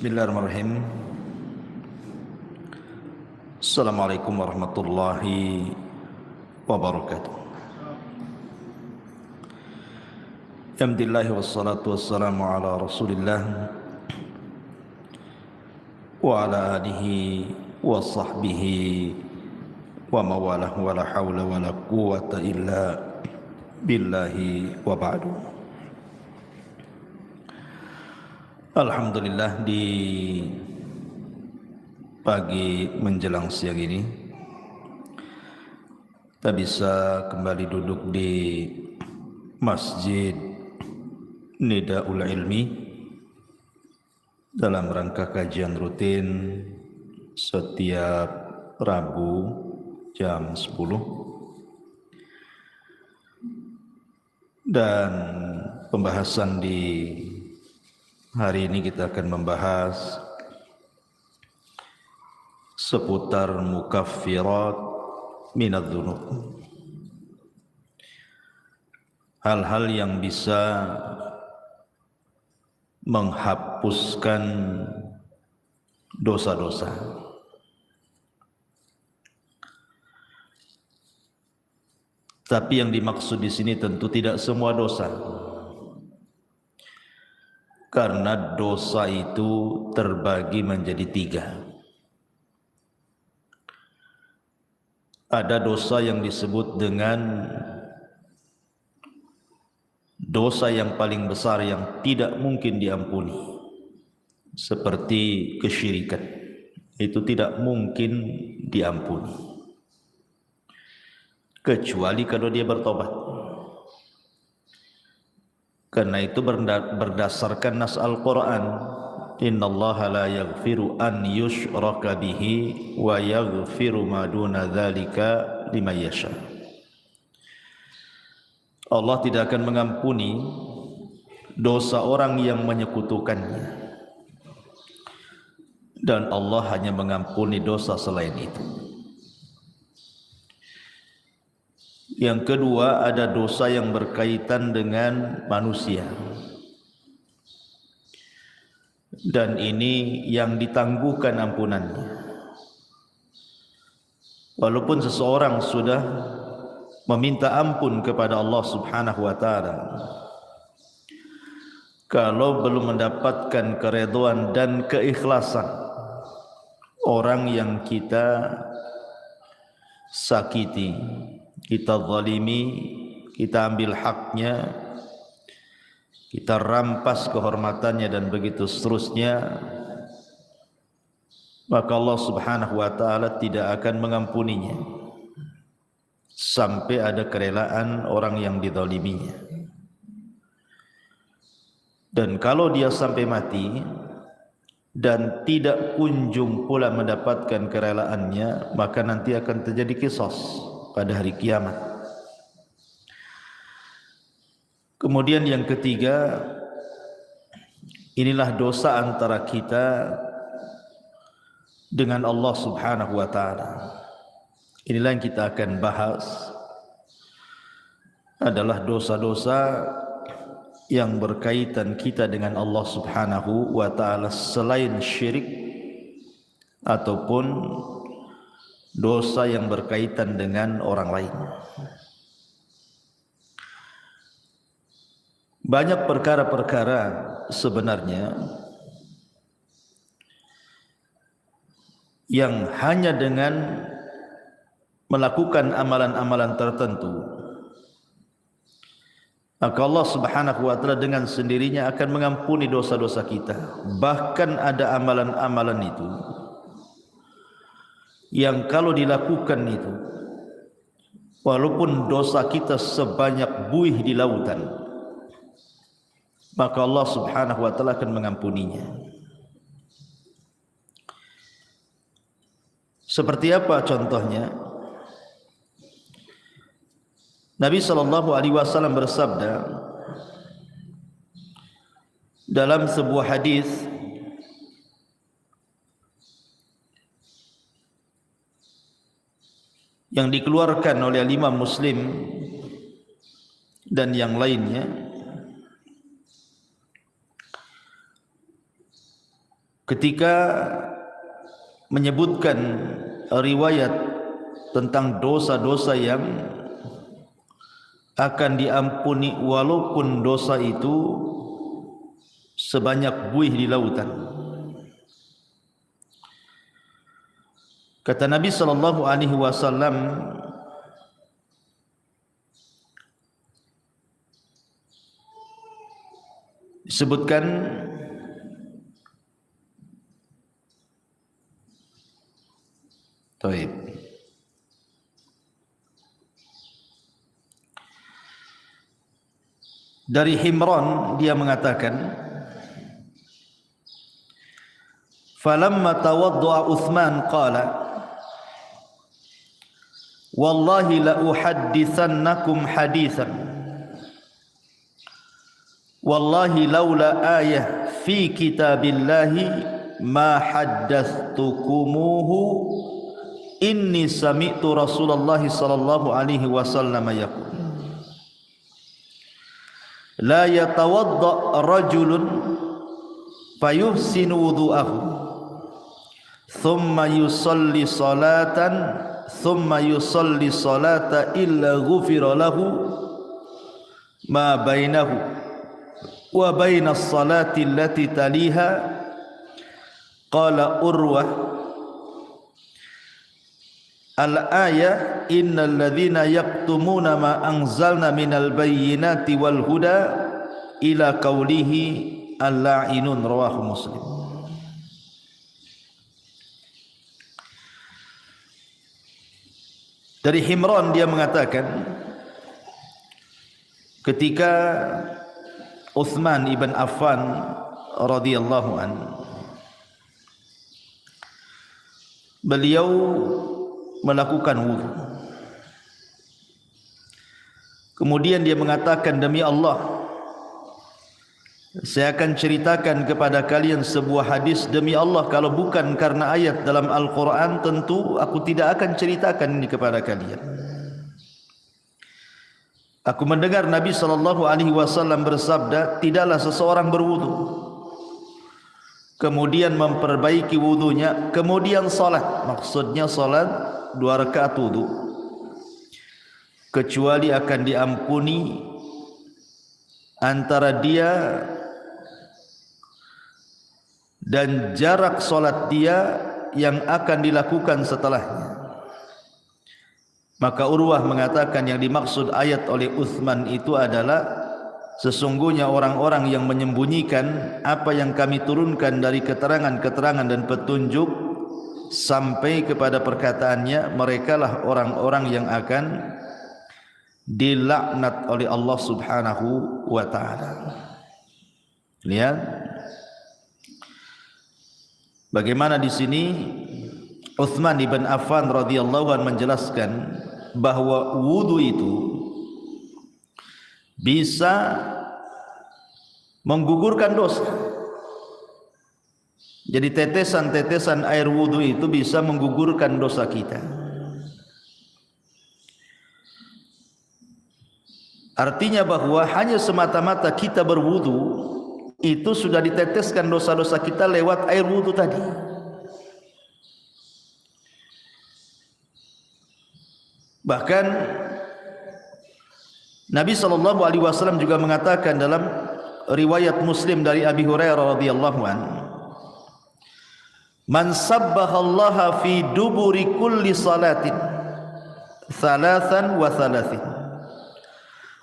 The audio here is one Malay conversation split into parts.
Bismillahirrahmanirrahim. Assalamualaikum warahmatullahi wabarakatuh. Alhamdulillah wassalatu wassalamu ala Rasulillah wa ala alihi wa sahbihi wa mawalah wa la hawla wa la quwwata illa billahi wa ba'du. Alhamdulillah, di pagi menjelang siang ini kita bisa kembali duduk di Masjid Nidaul Ilmi dalam rangka kajian rutin setiap Rabu jam 10. Dan pembahasan di hari ini kita akan membahas seputar mukaffirat minadz-dzunub. Hal-hal yang bisa menghapuskan dosa-dosa. Tapi yang dimaksud di sini tentu tidak semua dosa. Karena dosa itu terbagi menjadi 3. Ada dosa yang disebut dengan dosa yang paling besar yang tidak mungkin diampuni, seperti kesyirikan. Itu tidak mungkin diampuni kecuali kalau dia bertobat. Karena itu berdasarkan nas Al-Quran, innallaha la yaghfiru an yushraka bihi wa yaghfiru ma duna dzalika liman yasha. Allah tidak akan mengampuni dosa orang yang menyekutukannya, dan Allah hanya mengampuni dosa selain itu. Yang kedua, ada dosa yang berkaitan dengan manusia, dan ini yang ditangguhkan ampunannya. Walaupun seseorang sudah meminta ampun kepada Allah Subhanahu wa taala, kalau belum mendapatkan keridhaan dan keikhlasan orang yang kita sakiti, kita zalimi, kita ambil haknya, kita rampas kehormatannya dan begitu seterusnya, maka Allah Subhanahu wa taala tidak akan mengampuninya sampai ada kerelaan orang yang dizaliminya. Dan kalau dia sampai mati dan tidak kunjung pula mendapatkan kerelaannya, maka nanti akan terjadi qisas pada hari kiamat. Kemudian yang ketiga, inilah dosa antara kita dengan Allah Subhanahu wa taala. Inilah yang kita akan bahas, adalah dosa-dosa yang berkaitan kita dengan Allah Subhanahu wa taala selain syirik ataupun dosa yang berkaitan dengan orang lain. Banyak perkara-perkara sebenarnya yang hanya dengan melakukan amalan-amalan tertentu, maka Allah Subhanahu wa taala dengan sendirinya akan mengampuni dosa-dosa kita. Bahkan ada amalan-amalan itu yang kalau dilakukan itu, walaupun dosa kita sebanyak buih di lautan, maka Allah Subhanahu wa taala akan mengampuninya. Seperti apa contohnya? Nabi sallallahu alaihi wasallam bersabda dalam sebuah hadis, yang dikeluarkan oleh Imam Muslim dan yang lainnya, ketika menyebutkan riwayat tentang dosa-dosa yang akan diampuni walaupun dosa itu sebanyak buih di lautan. Kata Nabi sallallahu alaihi wasallam, disebutkan Taib. Dari Himran dia mengatakan, falamma tawaddu'a Uthman qala wallahi la uhaddithannakum hadithan wallahi laula ayah fi kitabillahi ma haddathtukumuhu inni sami'tu Rasulullah sallallahu alaihi wasallam yaqul la yatawadda rajulun fayuhsinu wudu'ahu thumma yusalli salata illa ghufira lahu ma bainahu wa baina as-salati allati taliha. Qala Urwah al-ayah innal ladzina yaktumuna ma anzalna minal bayyinati wal huda ila qawlihi al-la'inun, rawahu Muslim. Dari Himran dia mengatakan, ketika Uthman ibn Affan radhiyallahu anhu, beliau melakukan wudu. Kemudian dia mengatakan, demi Allah, saya akan ceritakan kepada kalian sebuah hadis. Demi Allah, kalau bukan karena ayat dalam Al-Quran, tentu aku tidak akan ceritakan ini kepada kalian. Aku mendengar Nabi SAW bersabda, tidaklah seseorang berwudu, kemudian memperbaiki wudunya, kemudian salat, maksudnya salat 2 rakaat wudu, kecuali akan diampuni antara dia dan jarak solat dia yang akan dilakukan setelahnya. Maka Urwah mengatakan yang dimaksud ayat oleh Uthman itu adalah sesungguhnya orang-orang yang menyembunyikan apa yang kami turunkan dari keterangan-keterangan dan petunjuk sampai kepada perkataannya, merekalah orang-orang yang akan dilaknat oleh Allah Subhanahu wa ta'ala. Lihat bagaimana di sini Uthman ibn Affan radhiyallahu anhu menjelaskan bahwa wudu itu bisa menggugurkan dosa. Jadi tetesan-tetesan air wudu itu bisa menggugurkan dosa kita. Artinya bahwa hanya semata-mata kita berwudu itu sudah diteteskan dosa-dosa kita lewat air wudu tadi. Bahkan Nabi SAW juga mengatakan dalam riwayat Muslim dari Abi Hurairah radhiyallahu anhu, man sabbahallaha fi duburi kulli salatin thalathan wa thalathin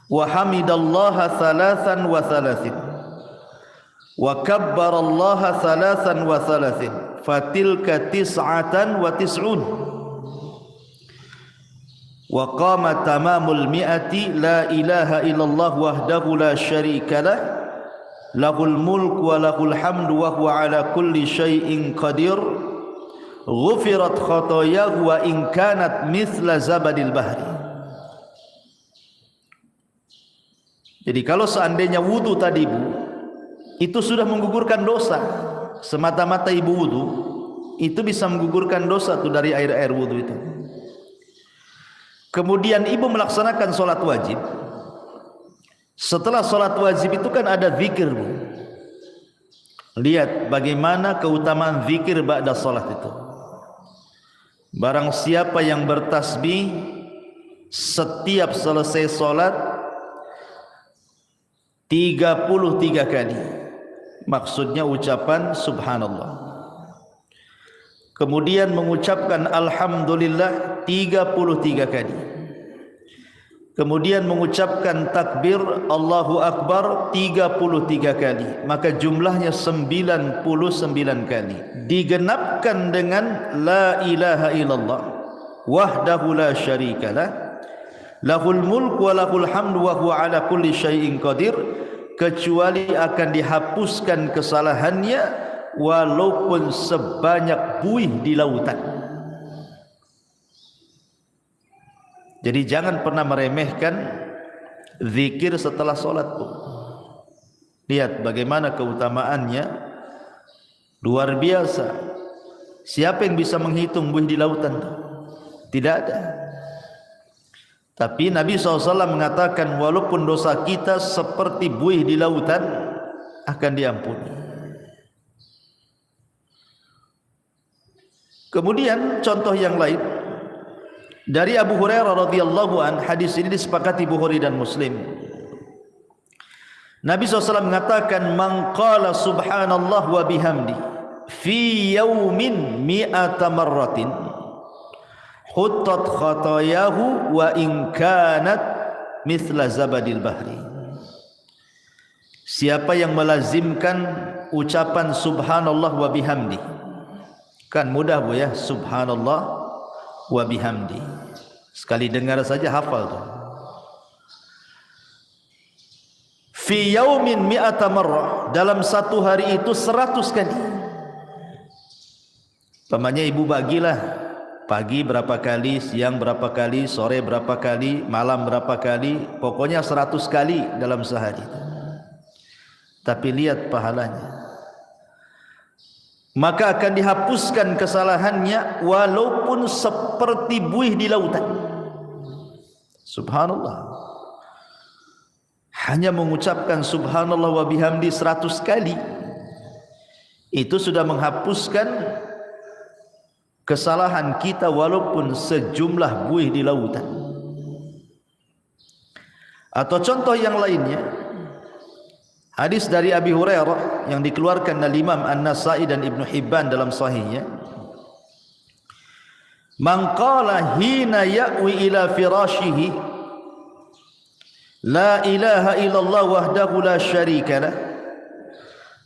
wa hamidallaha thalathan wa thalathin wa kabbarallaha thalathan wa thalathin fatilka tis'atan wa tis'un wa qama tamamul mi'ati la ilaha illallah wahdahu la syarika lah lahul mulk wa lahul hamdu wa huwa ala kulli syai'in qadir ghufirat khotoyahu wa in kanat mithla zabadil bahri. Jadi kalau seandainya wudu tadi Bu itu sudah menggugurkan dosa, semata-mata ibu wudu itu bisa menggugurkan dosa tuh dari air-air wudu itu. Kemudian ibu melaksanakan sholat wajib. Setelah sholat wajib itu kan ada zikir Bu. Lihat bagaimana keutamaan zikir ba'da salat itu. Barang siapa yang bertasbih setiap selesai salat 33 kali, maksudnya ucapan subhanallah, kemudian mengucapkan alhamdulillah 33 kali, kemudian mengucapkan takbir Allahu Akbar 33 kali, maka jumlahnya 99 kali, digenapkan dengan la ilaha illallah wahdahu la syarikalah lahul mulku wa lahul hamdu wa huwa ala kulli syai'in qadir, kecuali akan dihapuskan kesalahannya walaupun sebanyak buih di lautan. Jadi jangan pernah meremehkan zikir setelah solat. Lihat bagaimana keutamaannya, luar biasa. Siapa yang bisa menghitung buih di lautan? Tidak ada. Tapi Nabi SAW mengatakan walaupun dosa kita seperti buih di lautan akan diampuni. Kemudian contoh yang lain dari Abu Hurairah radhiyallahu an, hadis ini disepakati Bukhari dan Muslim. Nabi SAW mengatakan man qala subhanallah wa bihamdi fi yaumin mi'ata marratin huttat khatayahu wa in kanat mithla zabadil bahri. Siapa yang melazimkan ucapan subhanallah wa bihamdi, kan mudah Bu ya, subhanallah wa bihamdi, sekali dengar saja hafal tuh. Fi yaumin mi'ata marrah, dalam satu hari itu 100 kali. Pamannya ibu bagilah, pagi berapa kali, siang berapa kali, sore berapa kali, malam berapa kali, pokoknya 100 kali dalam sehari. Tapi lihat pahalanya, maka akan dihapuskan kesalahannya walaupun seperti buih di lautan. Subhanallah. Hanya mengucapkan subhanallah wa bihamdi 100 kali itu sudah menghapuskan kesalahan kita walaupun sejumlah buih di lautan. Atau contoh yang lainnya, hadis dari Abi Hurairah yang dikeluarkan oleh Imam An-Nasa'i dan Ibnu Hibban dalam sahihnya, man qala hina ya'wi ila firashihi la ilaha illallah wahdahu la syarika lah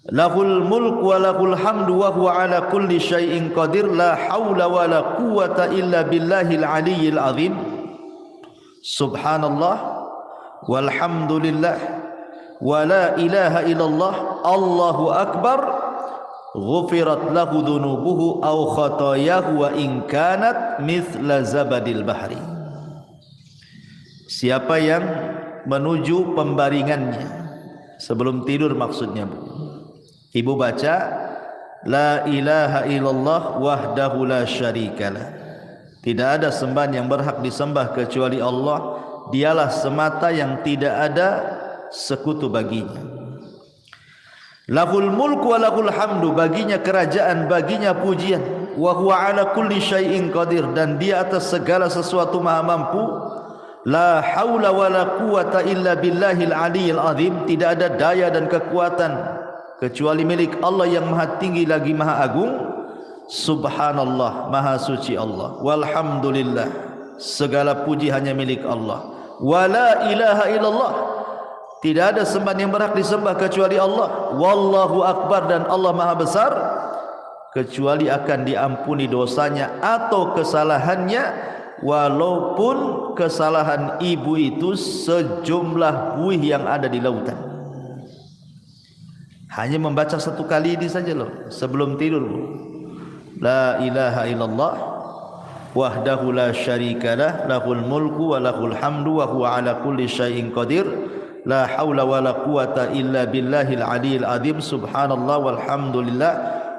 lahul mulku wa lahul hamdu wa huwa ala kulli syai'in qadir la haula wa la quwwata illa billahil aliyyil azim subhanallah walhamdulillah wa la ilaha illallah Allahu akbar ghufirat lahu dhunubuhu aw khatayahu wa in kanat mithla zabadil bahri. Siapa yang menuju pembaringannya sebelum tidur, maksudnya Bu, ibu baca la ilaha illallah wahdahu la syarikalah, tidak ada sembahan yang berhak disembah kecuali Allah, dialah semata yang tidak ada sekutu baginya. Lahul mulku wa lahul hamdu, baginya kerajaan, baginya pujian, wa huwa ala kulli syai'in qadir, dan dia atas segala sesuatu maha mampu. La haula wa la quwata illa billahil aliyyil azim, tidak ada daya dan kekuatan kecuali milik Allah yang maha tinggi lagi maha agung. Subhanallah, maha suci Allah. Walhamdulillah, segala puji hanya milik Allah. Wa la ilaha illallah, tidak ada sembahan yang berhak disembah kecuali Allah. Wallahu akbar, dan Allah maha besar, kecuali akan diampuni dosanya atau kesalahannya walaupun kesalahan ibu itu sejumlah buih yang ada di lautan. Hanya membaca 1 kali ini saja loh sebelum tidur. La ilaha illallah wahdahu la syarikalah lahul mulku wa lahul hamdu wa huwa ala kulli syai'in qadir la haula wa la quwata illa billahil aliyyil azim subhanallah walhamdulillah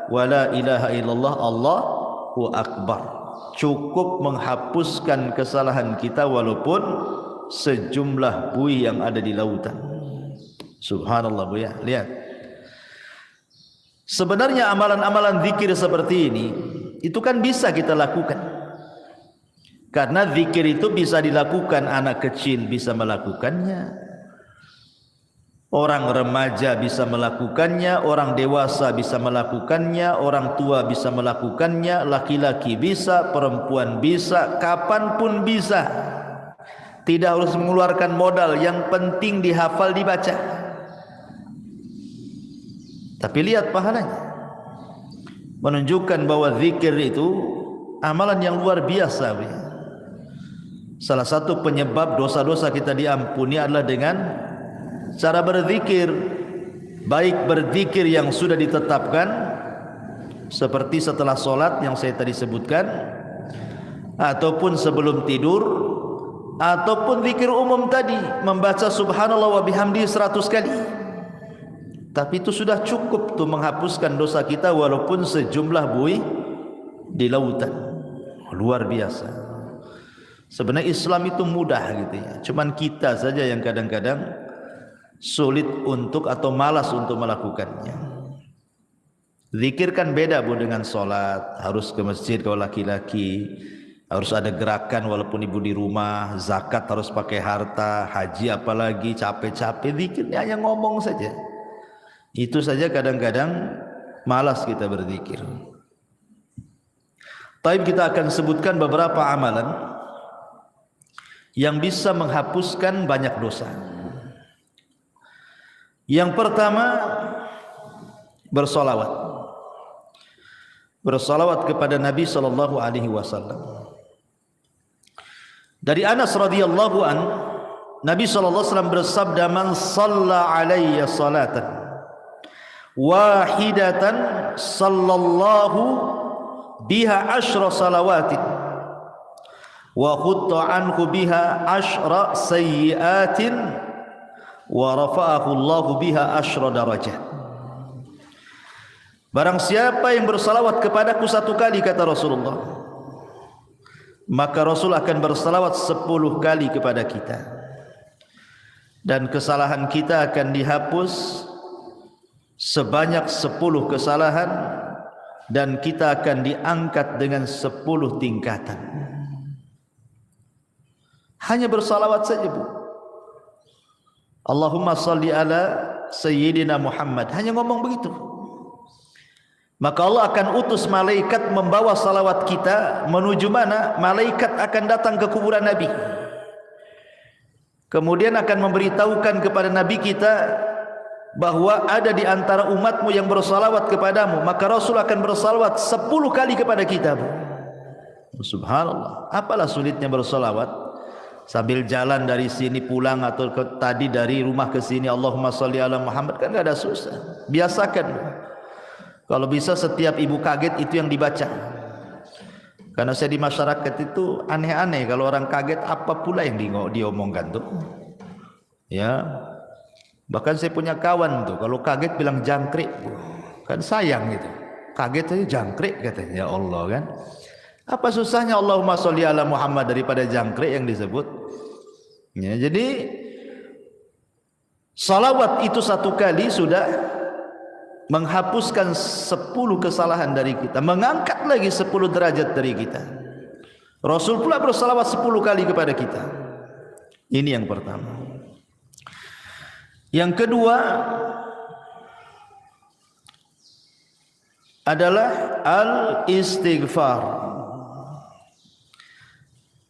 wa la ilaha illallah Allahu akbar. Cukup menghapuskan kesalahan kita walaupun sejumlah buih yang ada di lautan. Subhanallah Bu ya, lihat. Sebenarnya amalan-amalan zikir seperti ini itu kan bisa kita lakukan. Karena zikir itu bisa dilakukan, anak kecil bisa melakukannya, orang remaja bisa melakukannya, orang dewasa bisa melakukannya, orang tua bisa melakukannya, laki-laki bisa, perempuan bisa, kapanpun bisa. Tidak harus mengeluarkan modal, yang penting dihafal, dibaca. Tapi lihat pahalanya, menunjukkan bahwa zikir itu amalan yang luar biasa. Salah satu penyebab dosa-dosa kita diampuni adalah dengan cara berzikir, baik berzikir yang sudah ditetapkan seperti setelah solat yang saya tadi sebutkan, ataupun sebelum tidur, ataupun zikir umum tadi, membaca subhanallah wa bihamdi 100 kali. Tapi itu sudah cukup tuh menghapuskan dosa kita walaupun sejumlah buih di lautan. Luar biasa. Sebenarnya Islam itu mudah gitu ya. Cuman kita saja yang kadang-kadang sulit untuk atau malas untuk melakukannya. Zikir kan beda Bu dengan solat. Harus ke masjid kalau laki-laki, harus ada gerakan walaupun ibu di rumah. Zakat harus pakai harta, haji apalagi capek-capek. Zikirnya hanya ngomong saja. Itu saja kadang-kadang malas kita berzikir. Tapi kita akan sebutkan beberapa amalan yang bisa menghapuskan banyak dosa. Yang pertama, bersolawat. Bersolawat kepada Nabi sallallahu alaihi wasallam. Dari Anas radhiyallahu an, Nabi sallallahu alaihi wasallam bersabda, "Man shalla alayya salatan wahidatan sallallahu biha asyra salawatin wa khutta anhu biha asyra sayyiatin wa rafa'ahu Allahu biha asyra darajat." Barang siapa yang bersalawat kepadaku 1 kali, kata Rasulullah, maka Rasul akan bersalawat 10 kali kepada kita, dan kesalahan kita akan dihapus sebanyak 10 kesalahan, dan kita akan diangkat dengan 10 tingkatan. Hanya bersalawat saja Bu. Allahumma salli ala Sayyidina Muhammad, hanya ngomong begitu, maka Allah akan utus malaikat membawa salawat kita menuju mana? Malaikat akan datang ke kuburan Nabi, kemudian akan memberitahukan kepada Nabi kita bahwa ada di antara umatmu yang bersalawat kepadamu, maka Rasul akan bersalawat 10 kali kepada kita. Subhanallah, apalah sulitnya bersalawat sambil jalan dari sini pulang, atau tadi dari rumah ke sini Allahumma sholli ala Muhammad, kan enggak ada susah. Biasakan. Kalau bisa setiap ibu kaget itu yang dibaca. Karena saya di masyarakat itu aneh-aneh, kalau orang kaget apa pula yang diomongkan tuh. Ya. Bahkan saya punya kawan tuh, kalau kaget bilang jangkrik, kan sayang gitu. Kaget aja jangkrik katanya, ya Allah kan. Apa susahnya Allahumma sholli ala Muhammad daripada jangkrik yang disebut? Ya, jadi salawat itu 1 kali sudah menghapuskan 10 kesalahan dari kita, mengangkat lagi 10 derajat dari kita. Rasul pula bersalawat 10 kali kepada kita. Ini yang pertama. Yang kedua adalah al-istighfar.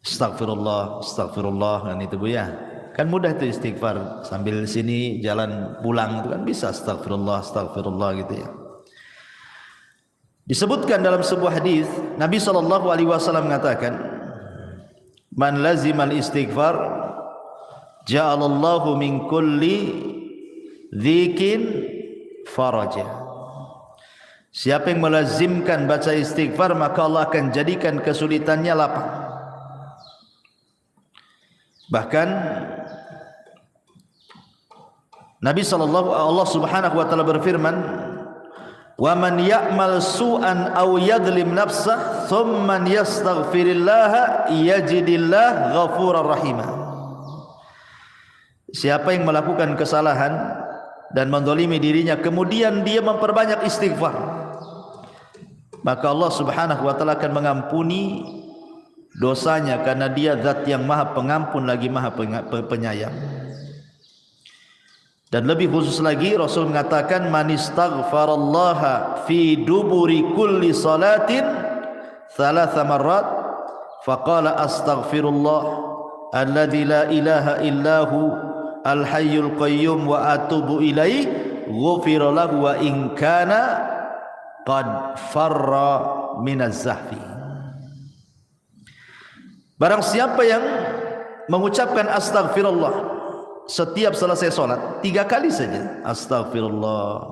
Astagfirullah, astagfirullah, kan itu Bu ya. Kan mudah itu istighfar, sambil sini jalan pulang itu kan bisa astagfirullah, astagfirullah gitu ya. Disebutkan dalam sebuah hadis Nabi sallallahu alaihi wasallam mengatakan, "Man lazimal istighfar ja'alallahu min kulli dzikin faraja." Siapa yang melazimkan baca istighfar, maka Allah akan jadikan kesulitannya lapang. Bahkan Nabi Allah Subhanahu wa taala berfirman, "Wa man ya'mal su'an aw yadhlim nafsah thumma yastaghfirillaha yajidillah ghafurar rahima." Siapa yang melakukan kesalahan dan mendolimi dirinya, kemudian dia memperbanyak istighfar, maka Allah Subhanahu wa taala akan mengampuni dosanya, karena dia zat yang maha pengampun lagi maha penyayang. Dan lebih khusus lagi Rasul mengatakan, man istaghfarallaha fi duburi kulli salatin thalatha marrat faqala astaghfirullah alladzi la ilaha illahu al-hayyul qayyum wa atubu ilaih, ghufira lahu wa in kana qad farra minaz zahfi. Barang siapa yang mengucapkan astaghfirullah setiap selesai salat 3 kali saja, astaghfirullah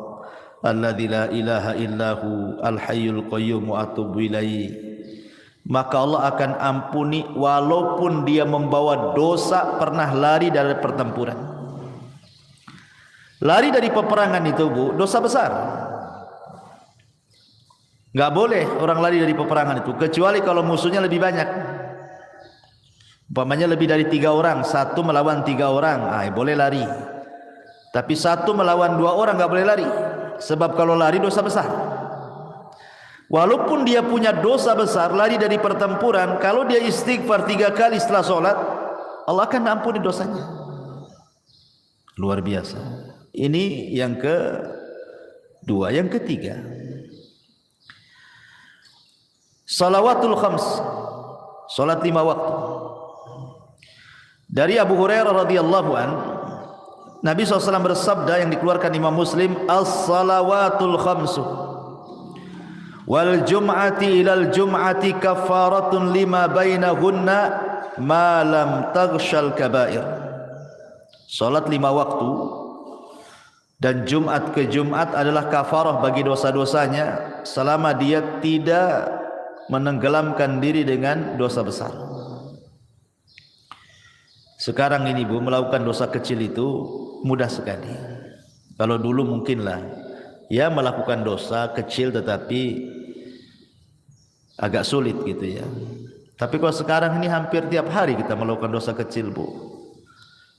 alladzi la ilaha illahu al-hayyul qayyum wa atubu ilaih, maka Allah akan ampuni walaupun dia membawa dosa pernah lari dari pertempuran. Lari dari peperangan itu, Bu, dosa besar. Enggak boleh orang lari dari peperangan itu, kecuali kalau musuhnya lebih banyak. Umpamanya lebih dari 3 orang, 1 melawan 3 orang, boleh lari. Tapi 1 melawan 2 orang enggak boleh lari, sebab kalau lari dosa besar. Walaupun dia punya dosa besar, lari dari pertempuran, kalau dia istighfar 3 kali setelah sholat, Allah akan ampuni dosanya. Luar biasa. Ini yang kedua. Yang ketiga, salawatul khams, salat 5 waktu. Dari Abu Hurairah radhiyallahu an, Nabi SAW bersabda yang dikeluarkan Imam Muslim, as-salawatul khamsu wal jum'ati ilal jum'ati kafaratun lima bainahunna ma lam taghshal kabair. Salat 5 waktu dan Jumat ke Jumat adalah kafarah bagi dosa-dosanya selama dia tidak menenggelamkan diri dengan dosa besar. Sekarang ini, Bu, melakukan dosa kecil itu mudah sekali. Kalau dulu mungkinlah ya melakukan dosa kecil tetapi agak sulit gitu ya. Tapi kalau sekarang ini hampir tiap hari kita melakukan dosa kecil, Bu.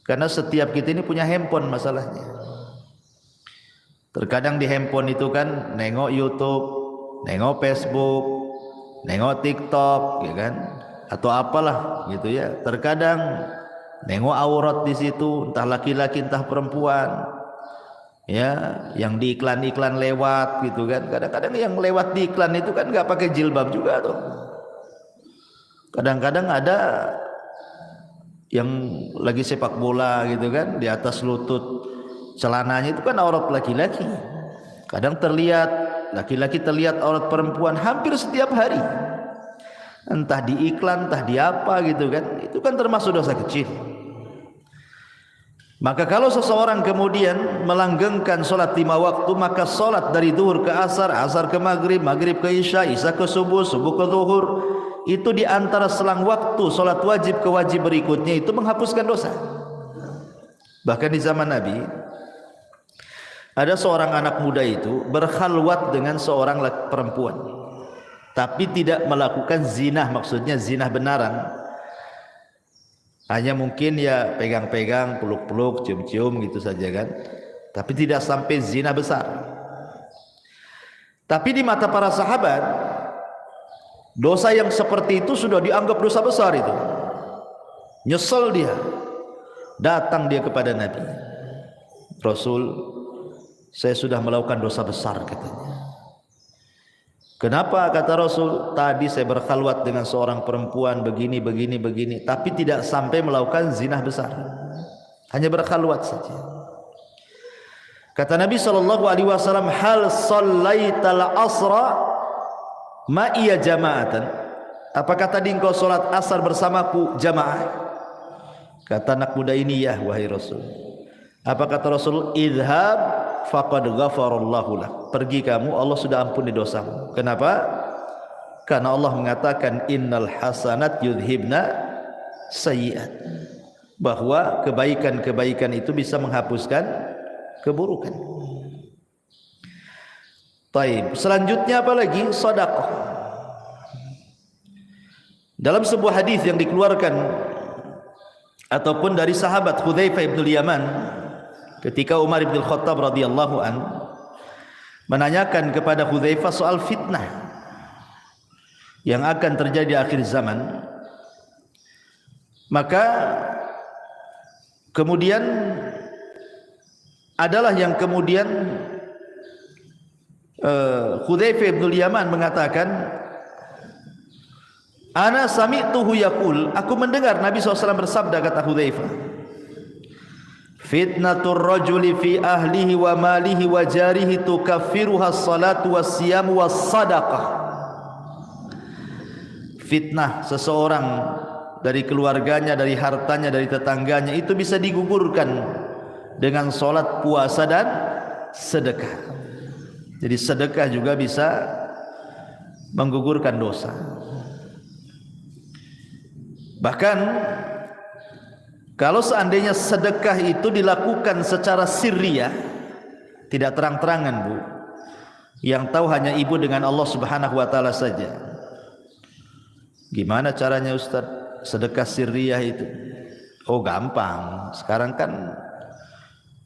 Karena setiap kita ini punya handphone masalahnya. Terkadang di handphone itu kan nengok YouTube, nengok Facebook, nengok TikTok, ya kan? Atau apalah gitu ya. Terkadang nengok aurat di situ, entah laki-laki entah perempuan. Ya, yang di iklan-iklan lewat gitu kan. Kadang-kadang yang lewat di iklan itu kan enggak pakai jilbab juga tuh. Kadang-kadang ada yang lagi sepak bola gitu kan, di atas lutut celananya itu kan aurat laki-laki. Kadang terlihat laki-laki, terlihat aurat perempuan hampir setiap hari. Entah di iklan, entah di apa gitu kan. Itu kan termasuk dosa kecil. Maka kalau seseorang kemudian melanggengkan solat 5 waktu, maka solat dari zuhur ke asar, asar ke maghrib, maghrib ke isya, isya ke subuh, subuh ke zuhur, itu di antara selang waktu solat wajib ke wajib berikutnya itu menghapuskan dosa. Bahkan di zaman Nabi ada seorang anak muda itu berkhalwat dengan seorang perempuan, tapi tidak melakukan zina, maksudnya zina benaran. Hanya mungkin ya pegang-pegang, peluk-peluk, cium-cium gitu saja kan. Tapi tidak sampai zina besar. Tapi di mata para sahabat, dosa yang seperti itu sudah dianggap dosa besar itu. Nyesel dia. Datang dia kepada Nabi. Rasul, saya sudah melakukan dosa besar katanya. Kenapa? Kata Rasul, tadi saya berkhalwat dengan seorang perempuan begini, tapi tidak sampai melakukan zina besar, hanya berkhalwat saja. Kata Nabi SAW, hal sallaital asra ma'iya jama'atan, apakah tadi engkau solat asar bersamaku jamaah? Kata anak muda ini, ya wahai Rasul. Apa kata Rasul? Idhab faqad ghafarallahu lak, pergi kamu, Allah sudah ampuni dosamu. Kenapa? Karena Allah mengatakan innal hasanat yudhibna sayyi'at, bahwa kebaikan-kebaikan itu bisa menghapuskan keburukan. Taib. Selanjutnya apa lagi? Sedekah. Dalam sebuah hadis yang dikeluarkan ataupun dari sahabat Hudzaifah bin Yaman, ketika Umar bin Khattab radhiyallahu an menanyakan kepada Hudzaifah soal fitnah yang akan terjadi di akhir zaman, maka kemudian adalah yang kemudian Hudzaifah bin Yaman mengatakan, ana sami'tuhu yaqul, aku mendengar Nabi SAW bersabda, kata Hudzaifah, fitnatur rajuli fi ahlihi wa malihi wa jarihi tukaffiruha as-salatu was-siyamu was-sadaqah. Fitnah seseorang dari keluarganya, dari hartanya, dari tetangganya itu bisa digugurkan dengan salat, puasa dan sedekah. Jadi sedekah juga bisa menggugurkan dosa. Bahkan kalau seandainya sedekah itu dilakukan secara sirriyah, tidak terang-terangan, Bu, yang tahu hanya ibu dengan Allah Subhanahu wa taala saja. Gimana caranya Ustaz sedekah sirriyah itu? Oh gampang, sekarang kan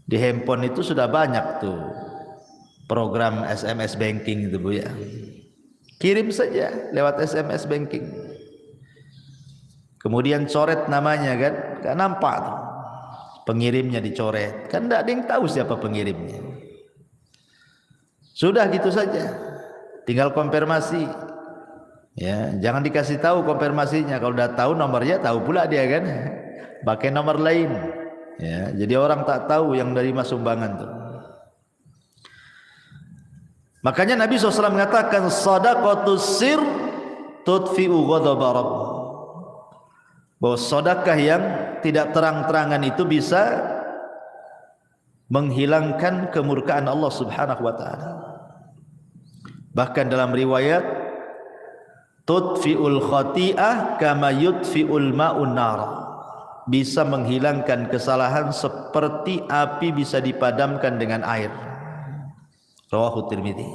di handphone itu sudah banyak tuh program SMS banking itu, Bu, ya. Kirim saja lewat SMS banking, kemudian coret namanya, kan gak nampak tuh pengirimnya, dicoret, kan tidak ada yang tahu siapa pengirimnya. Sudah gitu saja, tinggal konfirmasi. Ya, jangan dikasih tahu konfirmasinya. Kalau udah tahu nomornya, tahu pula dia, kan pakai nomor lain. Ya, jadi orang tak tahu yang dari sumbangan tuh. Makanya Nabi SAW mengatakan, sadaqatus sir tudfi'u ghadab rabb. Bahwa sedekah yang tidak terang-terangan itu bisa menghilangkan kemurkaan Allah Subhanahu wa taala. Bahkan dalam riwayat, tudfi'ul khati'ah kama yudfi'ul ma'un nar, bisa menghilangkan kesalahan seperti api bisa dipadamkan dengan air. Rawahu Tirmidzi.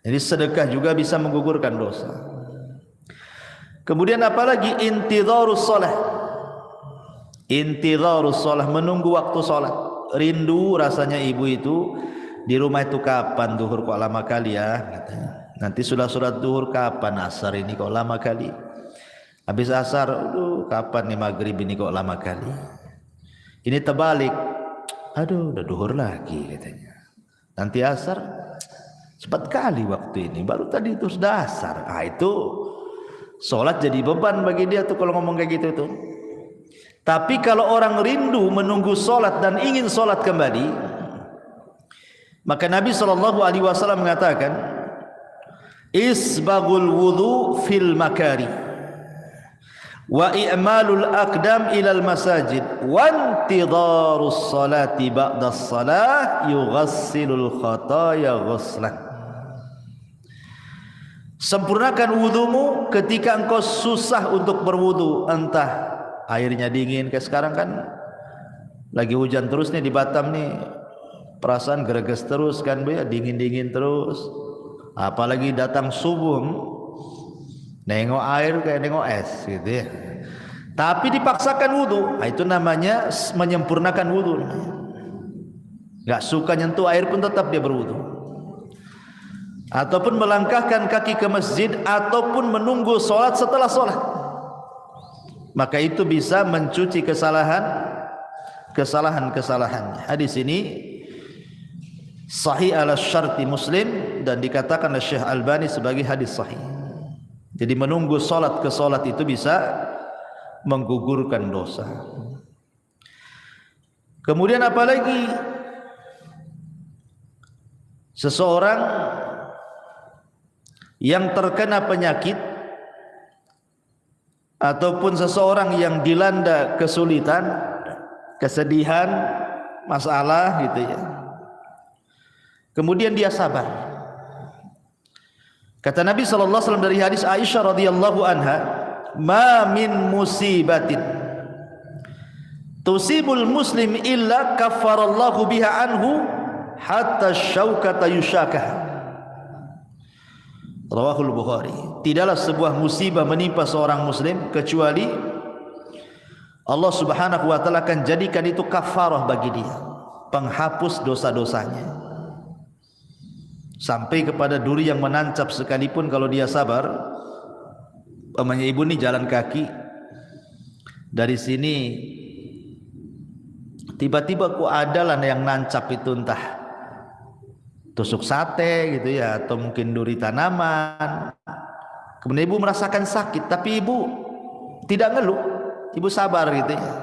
Jadi sedekah juga bisa menggugurkan dosa. Kemudian apalagi intidharus shalah. Intidharus shalah, menunggu waktu salat. Rindu rasanya ibu itu di rumah itu, kapan zuhur kok lama kali ya, katanya. Nanti sudah sholat duhur, kapan asar ini kok lama kali. Habis asar, aduh kapan nih maghrib ini kok lama kali. Ini terbalik, aduh udah duhur lagi katanya. Nanti asar, cepat kali waktu ini, baru tadi itu sudah asar. Ah, itu sholat jadi beban bagi dia tuh kalau ngomong kayak gitu tuh. Tapi kalau orang rindu menunggu sholat dan ingin sholat kembali, maka Nabi SAW mengatakan, isbagul wudu fil makari wa i'malul aqdam ilal masajid wa intidharus salati ba'da salah yughassilul khataya ghuslan. Sempurnakan wudumu ketika engkau susah untuk berwudu, entah airnya dingin, kayak sekarang kan lagi hujan terus nih di Batam nih, perasaan greges terus kan, Bu, ya, dingin-dingin terus. Apalagi datang subuh, nengok air kayak nengok es gitu ya. Tapi dipaksakan wudu, itu namanya menyempurnakan wudu. Gak suka nyentuh air pun tetap dia berwudu. Ataupun melangkahkan kaki ke masjid, ataupun menunggu sholat setelah sholat, maka itu bisa mencuci kesalahan-kesalahannya. Hadis ini sahih ala syarti Muslim dan dikatakan oleh Syekh Albani sebagai hadis sahih. Jadi menunggu salat ke salat itu bisa menggugurkan dosa. Kemudian apalagi seseorang yang terkena penyakit ataupun seseorang yang dilanda kesulitan, kesedihan, masalah gitu ya. Kemudian dia sabar. Kata Nabi SAW dari hadis Aisyah radhiyallahu anha, ma min musibatin tusibul muslim illa kaffarallahu biha anhu hatta syaukata yushakah. Rawahul Bukhari. Tidaklah sebuah musibah menimpa seorang muslim kecuali Allah Subhanahu wa taala akan jadikan itu kafarah bagi dia, penghapus dosa-dosanya. Sampai kepada duri yang menancap sekalipun kalau dia sabar. Umpamanya ibu ni jalan kaki dari sini, tiba-tiba kok adalah yang nancap itu, entah tusuk sate gitu ya, atau mungkin duri tanaman. Kemudian ibu merasakan sakit, tapi ibu tidak ngeluh, ibu sabar gitu ya.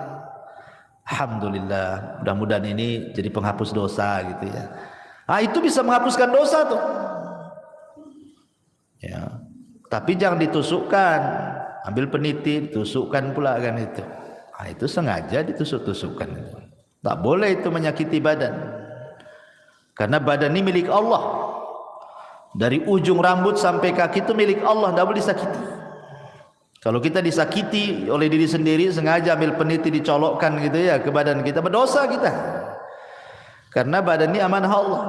Alhamdulillah, mudah-mudahan ini jadi penghapus dosa gitu ya. Itu bisa menghapuskan dosa tuh. Ya. Tapi jangan ditusukkan, ambil peniti, tusukkan pula kan itu. Itu sengaja ditusuk-tusukkan. Tak boleh itu menyakiti badan. Karena badan ini milik Allah. Dari ujung rambut sampai kaki itu milik Allah, tak boleh disakiti. Kalau kita disakiti oleh diri sendiri, sengaja ambil peniti dicolokkan gitu ya ke badan kita, berdosa kita. Karena badan ini amanah Allah,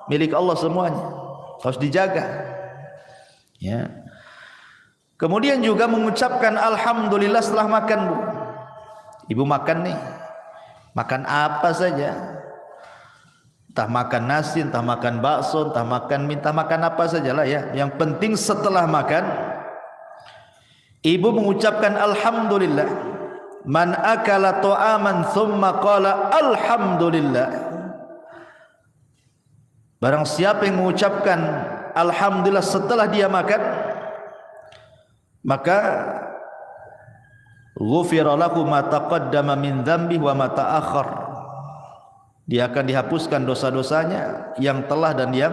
milik Allah semuanya, harus dijaga. Ya. Kemudian juga mengucapkan alhamdulillah setelah makan, Bu. Ibu makan nih, makan apa saja, entah makan nasi, entah makan bakso, entah makan mie, entah makan apa sajalah ya. Yang penting setelah makan, ibu mengucapkan alhamdulillah. Man akala ta'aman thumma qala alhamdulillah. Barang siapa yang mengucapkan alhamdulillah setelah dia makan, maka ghufira lahu ma taqaddama min dzambi wa ma ta'akhkhar. Dia akan dihapuskan dosa-dosanya yang telah dan yang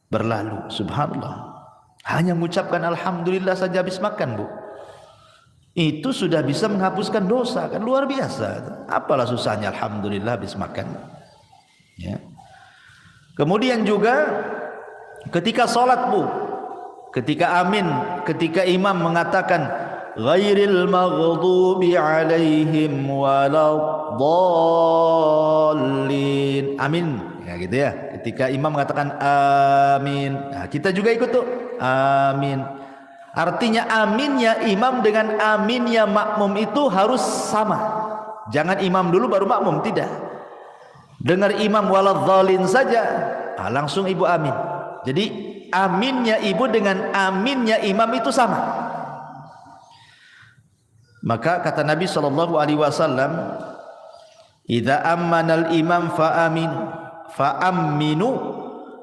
berlalu. Subhanallah. Hanya mengucapkan alhamdulillah saja habis makan, Bu. Itu sudah bisa menghapuskan dosa, kan luar biasa. Apalah susahnya alhamdulillah habis makan. Ya. Kemudian juga ketika salat, Bu, ketika amin, ketika imam mengatakan ghairil maghdubi alaihim waladdallin, amin, ya gitu ya. Ketika imam mengatakan amin, nah, kita juga ikut tuh amin. Artinya aminnya imam dengan aminnya makmum itu harus sama. Jangan imam dulu baru makmum, tidak. Dengar imam waladdallin saja, langsung ibu amin. Jadi aminnya ibu dengan aminnya imam itu sama. Maka kata Nabi SAW, idza ammanal imam fa'aminu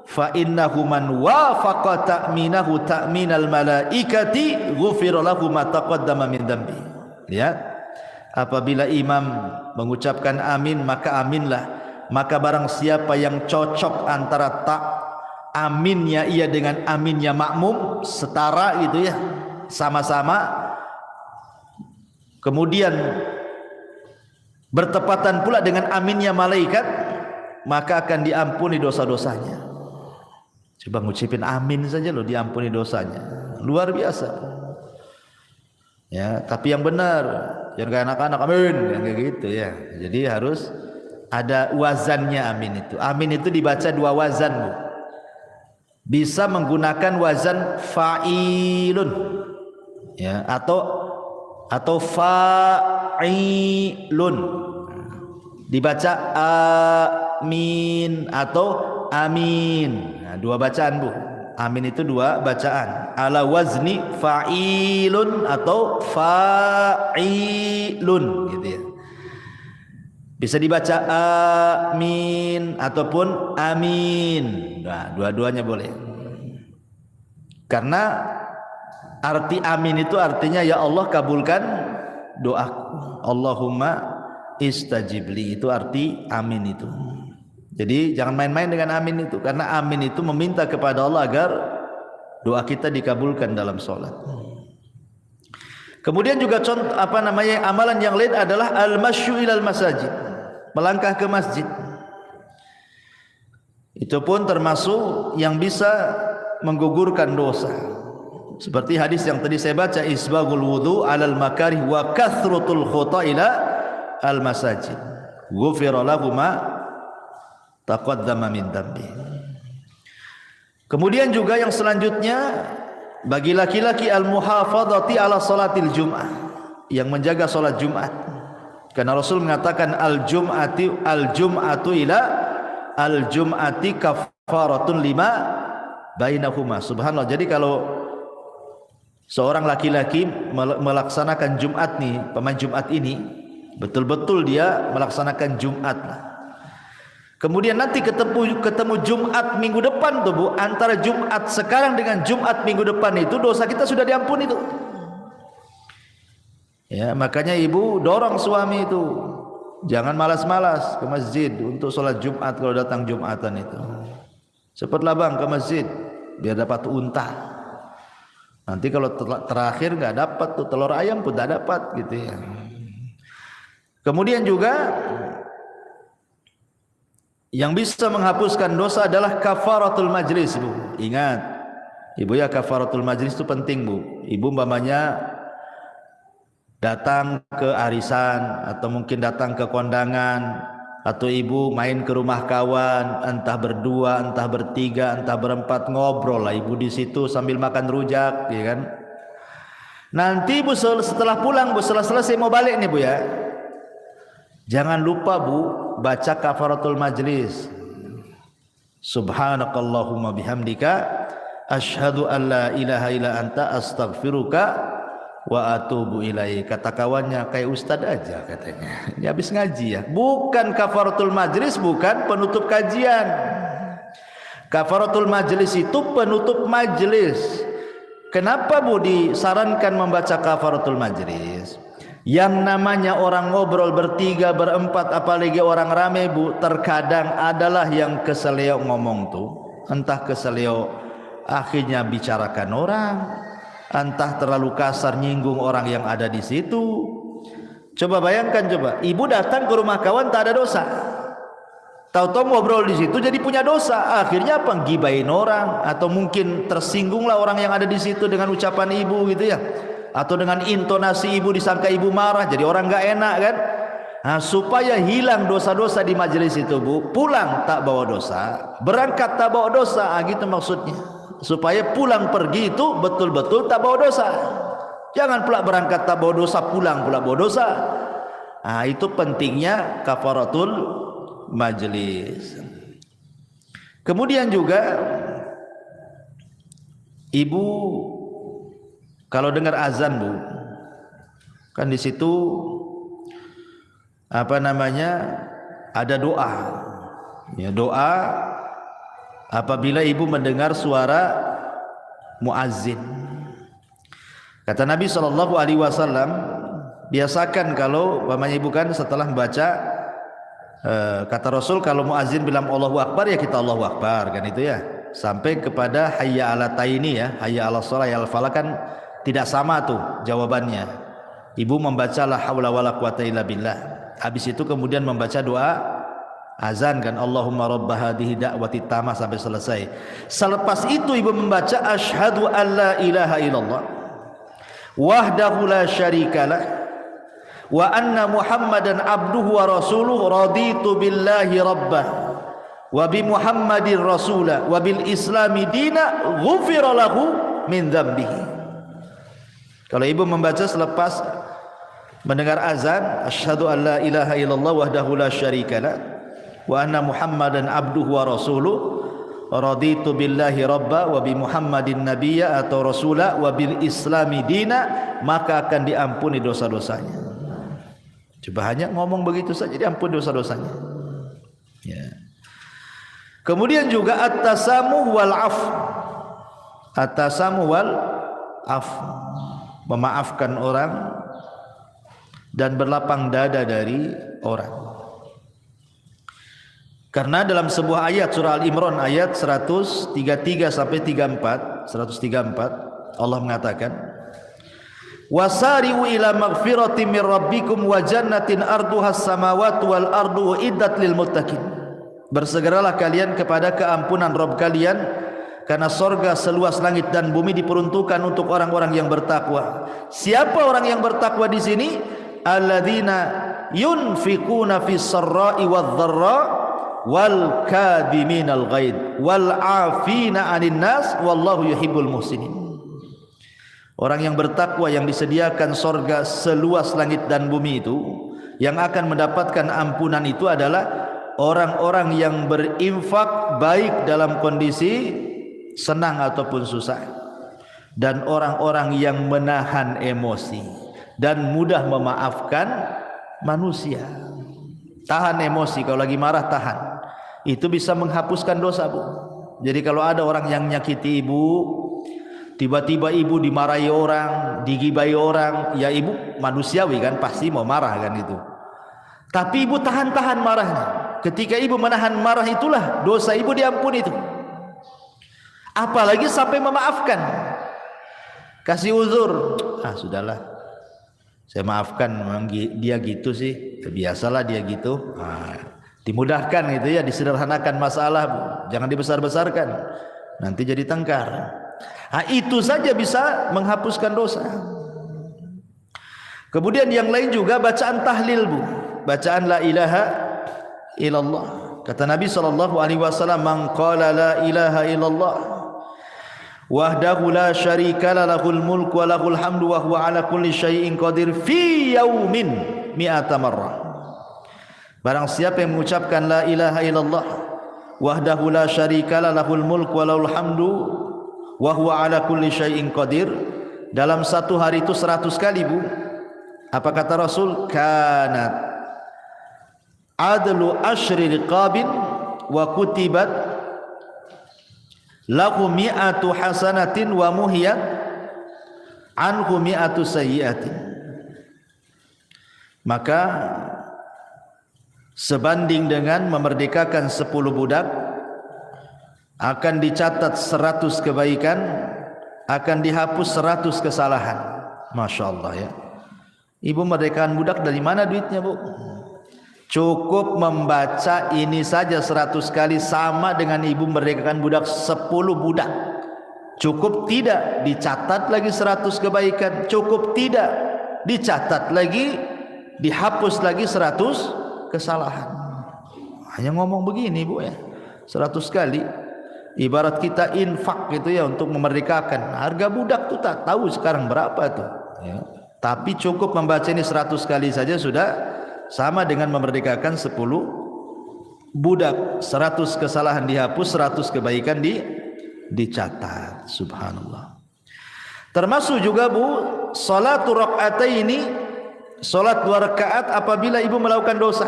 fa innahu man wafaqa ta'minahu ta'minal malaikati ghufira lahu ma taqaddama min dzambi. Lihat, apabila imam mengucapkan amin, maka aminlah. Maka barang siapa yang cocok antara tak aminnya ia dengan aminnya makmum, setara gitu ya, sama-sama, kemudian bertepatan pula dengan aminnya malaikat, maka akan diampuni dosa-dosanya. Coba ngucapin amin saja loh, diampuni dosanya, luar biasa. Ya, tapi yang benar, jangan kayak anak-anak amin, kayak gitu ya. Jadi harus ada wazannya amin itu. Amin itu dibaca dua wazan, Bu. Bisa menggunakan wazan fa'ilun, ya, atau fa'ilun. Dibaca amin atau amin. Nah, dua bacaan, Bu. Amin itu dua bacaan. Ala wazni fa'ilun atau fa'ilun gitu ya. Bisa dibaca amin ataupun amin. Nah, dua-duanya boleh. Karena arti amin itu artinya ya Allah kabulkan doaku. Allahumma istajibli, itu arti amin itu. Jadi jangan main-main dengan amin itu, karena amin itu meminta kepada Allah agar doa kita dikabulkan dalam sholat. Kemudian juga contoh amalan yang lain adalah al-masyu ilal masajid, melangkah ke masjid. Itu pun termasuk yang bisa menggugurkan dosa. Seperti hadis yang tadi saya baca, isbagul wudu alal makarih wa kathratul khuta ila al masajid ghufira lahu ma taqaddama min dhanbi. Kemudian juga yang selanjutnya, bagi laki-laki al muhafadzati ala salatil jum'ah, yang menjaga salat Jumat. Karena Rasul mengatakan al-jum'atu ila al-jum'ati kafaratun lima bainahuma. Subhanallah. Jadi kalau seorang laki-laki melaksanakan Jumat nih, pemain Jumat ini, betul-betul dia melaksanakan Jumat. Kemudian nanti ketemu Jumat minggu depan tuh Bu, antara Jumat sekarang dengan Jumat minggu depan itu dosa kita sudah diampuni itu. Ya, makanya ibu dorong suami itu jangan malas-malas ke masjid untuk sholat Jumat kalau datang Jumatan itu. Cepatlah bang ke masjid biar dapat unta. Nanti kalau terakhir nggak dapat tuh telur ayam pun tak dapat gitu ya. Kemudian juga yang bisa menghapuskan dosa adalah kafaratul majlis Bu. Ingat ibu ya, kafaratul majlis itu penting Bu. Ibu umpamanya datang ke arisan atau mungkin datang ke kondangan, atau ibu main ke rumah kawan, entah berdua, entah bertiga, entah berempat, ngobrol lah ibu di situ sambil makan rujak, ya kan? Nanti Bu setelah pulang Bu, setelah selesai mau balik nih Bu ya, jangan lupa Bu baca kafaratul majlis. Subhanakallahumma bihamdika asyhadu an la ilaha illa anta astaghfiruka wa atubu ilaih. Kata kawannya kayak ustad aja katanya. Ini habis ngaji ya. Bukan kafaratul majlis, bukan penutup kajian. Kafaratul majlis itu penutup majlis. Kenapa Bu disarankan membaca kafaratul majlis? Yang namanya orang ngobrol bertiga, berempat, apalagi orang rame Bu, terkadang adalah yang keseleo ngomong tuh. Entah keseleo akhirnya bicarakan orang, entah terlalu kasar nyinggung orang yang ada di situ. Coba bayangkan, coba ibu datang ke rumah kawan tak ada dosa, tahu-tahu ngobrol di situ jadi punya dosa. Akhirnya apa? Gibain orang, atau mungkin tersinggunglah orang yang ada di situ dengan ucapan ibu gitu ya, atau dengan intonasi ibu disangka ibu marah, jadi orang nggak enak kan. Nah, supaya hilang dosa-dosa di majelis itu Bu, pulang tak bawa dosa, berangkat tak bawa dosa, gitu maksudnya. Supaya pulang pergi itu betul-betul tak bawa dosa. Jangan pula berangkat tak bawa dosa, pulang pula bawa dosa. Nah, itu pentingnya kafaratul majlis. Kemudian juga ibu kalau dengar azan Bu, kan di situ apa namanya, ada doa. Ya, doa apabila ibu mendengar suara muazzin. Kata Nabi SAW, biasakan kalau umpamanya ibu kan setelah membaca, kata Rasul kalau muazzin bilang Allahu Akbar ya kita Allahu Akbar kan itu ya, sampai kepada hayya ala taini ya, hayya ala shalah ya al falah, kan tidak sama tuh jawabannya. Ibu membaca la haula wala quwata illa billah, habis itu kemudian membaca doa azan kan, Allahumma rabb hadhihi da'wati tamah sampai selesai. Selepas itu ibu membaca asyhadu an la ilaha illallah wahdahu la syarikalah wa anna muhammadan abduhu wa rasuluhu raditu billahi rabbah wa bi muhammadin rasulah wa bil islami dina ghufira lahu min dzambihi. Kalau ibu membaca selepas mendengar azan asyhadu an la ilaha illallah wahdahu la syarikalah wa anna muhammadan abduhu wa rasuluh raditu billahi rabba wa bi muhammadin nabiyya atau rasula wa bil islami dina, maka akan diampuni dosa-dosanya. Coba hanya ngomong begitu saja diampuni dosa-dosanya ya. Kemudian juga at-tasamuh wal af, at-tasamuh wal af, memaafkan orang dan berlapang dada dari orang. Karena dalam sebuah ayat surah Al-Imran ayat 133 sampai 34, 134 Allah mengatakan, wasari'u ila maghfiratin min rabbikum wa jannatin arduhas samawati wal ardu uiddat lil muttaqin. Bersegeralah kalian kepada keampunan Rabb kalian, karena sorga seluas langit dan bumi diperuntukkan untuk orang-orang yang bertakwa. Siapa orang yang bertakwa di sini? Alladzina yunfiquna fis sarra'i wadh-dharra wal kadhiminal ghaid wal 'afina 'anil nas wallahu yuhibbul muhsinin. Orang yang bertakwa yang disediakan sorga seluas langit dan bumi itu, Yang akan mendapatkan ampunan itu adalah orang-orang yang berinfak baik dalam kondisi senang ataupun susah, dan orang-orang yang menahan emosi dan mudah memaafkan manusia. Tahan emosi, kalau lagi marah tahan. Itu bisa menghapuskan dosa, Bu. Jadi kalau ada orang yang nyakiti ibu, tiba-tiba ibu dimarahi orang, digibai orang, ya ibu manusiawi kan, pasti mau marah kan itu. Tapi ibu tahan-tahan marahnya. Ketika ibu menahan marah itulah dosa ibu diampuni itu. Apalagi sampai memaafkan. Kasih uzur. Sudahlah. Saya maafkan, memang dia gitu sih. Biasalah dia gitu. Dimudahkan gitu ya, disederhanakan masalah, Bu. Jangan dibesar-besarkan. Nanti jadi tengkar. Itu saja bisa menghapuskan dosa. Kemudian yang lain juga bacaan tahlil, Bu. Bacaan la ilaha illallah. Kata Nabi SAW, man qala la ilaha illallah wahdahu la syarika la lahul mulku wa lahul hamdu wa huwa ala kulli syai'in qadir fi yaumin mi'ata marrah. Barang siapa yang mengucapkan la ilaha illallah wahdahu la syarika la lahul mulku wa lahul hamdu wa huwa ala kulli syai'in qadir, dalam satu hari itu 100 kali, Bu. Apa kata Rasul? Kanat adlu asyri riqabin wa kutibat lahu mi'atu hasanatin wa muhiyat anhu mi'atu sayyiatin. Maka sebanding dengan memerdekakan 10 budak, akan dicatat 100 kebaikan, akan dihapus 100 kesalahan. Masya Allah ya. Ibu merdekakan budak dari mana duitnya, Bu? Cukup membaca ini saja 100 kali sama dengan ibu merdekakan budak 10 budak. Cukup tidak dicatat lagi 100 kebaikan, cukup tidak dicatat lagi, dihapus lagi 100 kesalahan. Hanya ngomong begini, Bu ya. 100 kali. Ibarat kita infak gitu ya untuk memerdekakan. Harga budak tuh tak tahu sekarang berapa tuh ya. Tapi cukup membaca ini 100 kali saja sudah sama dengan memerdekakan 10 budak. 100 kesalahan dihapus, 100 kebaikan dicatat. Subhanallah. Termasuk juga, Bu, salatu rakaataini, salat 2 rakaat apabila ibu melakukan dosa.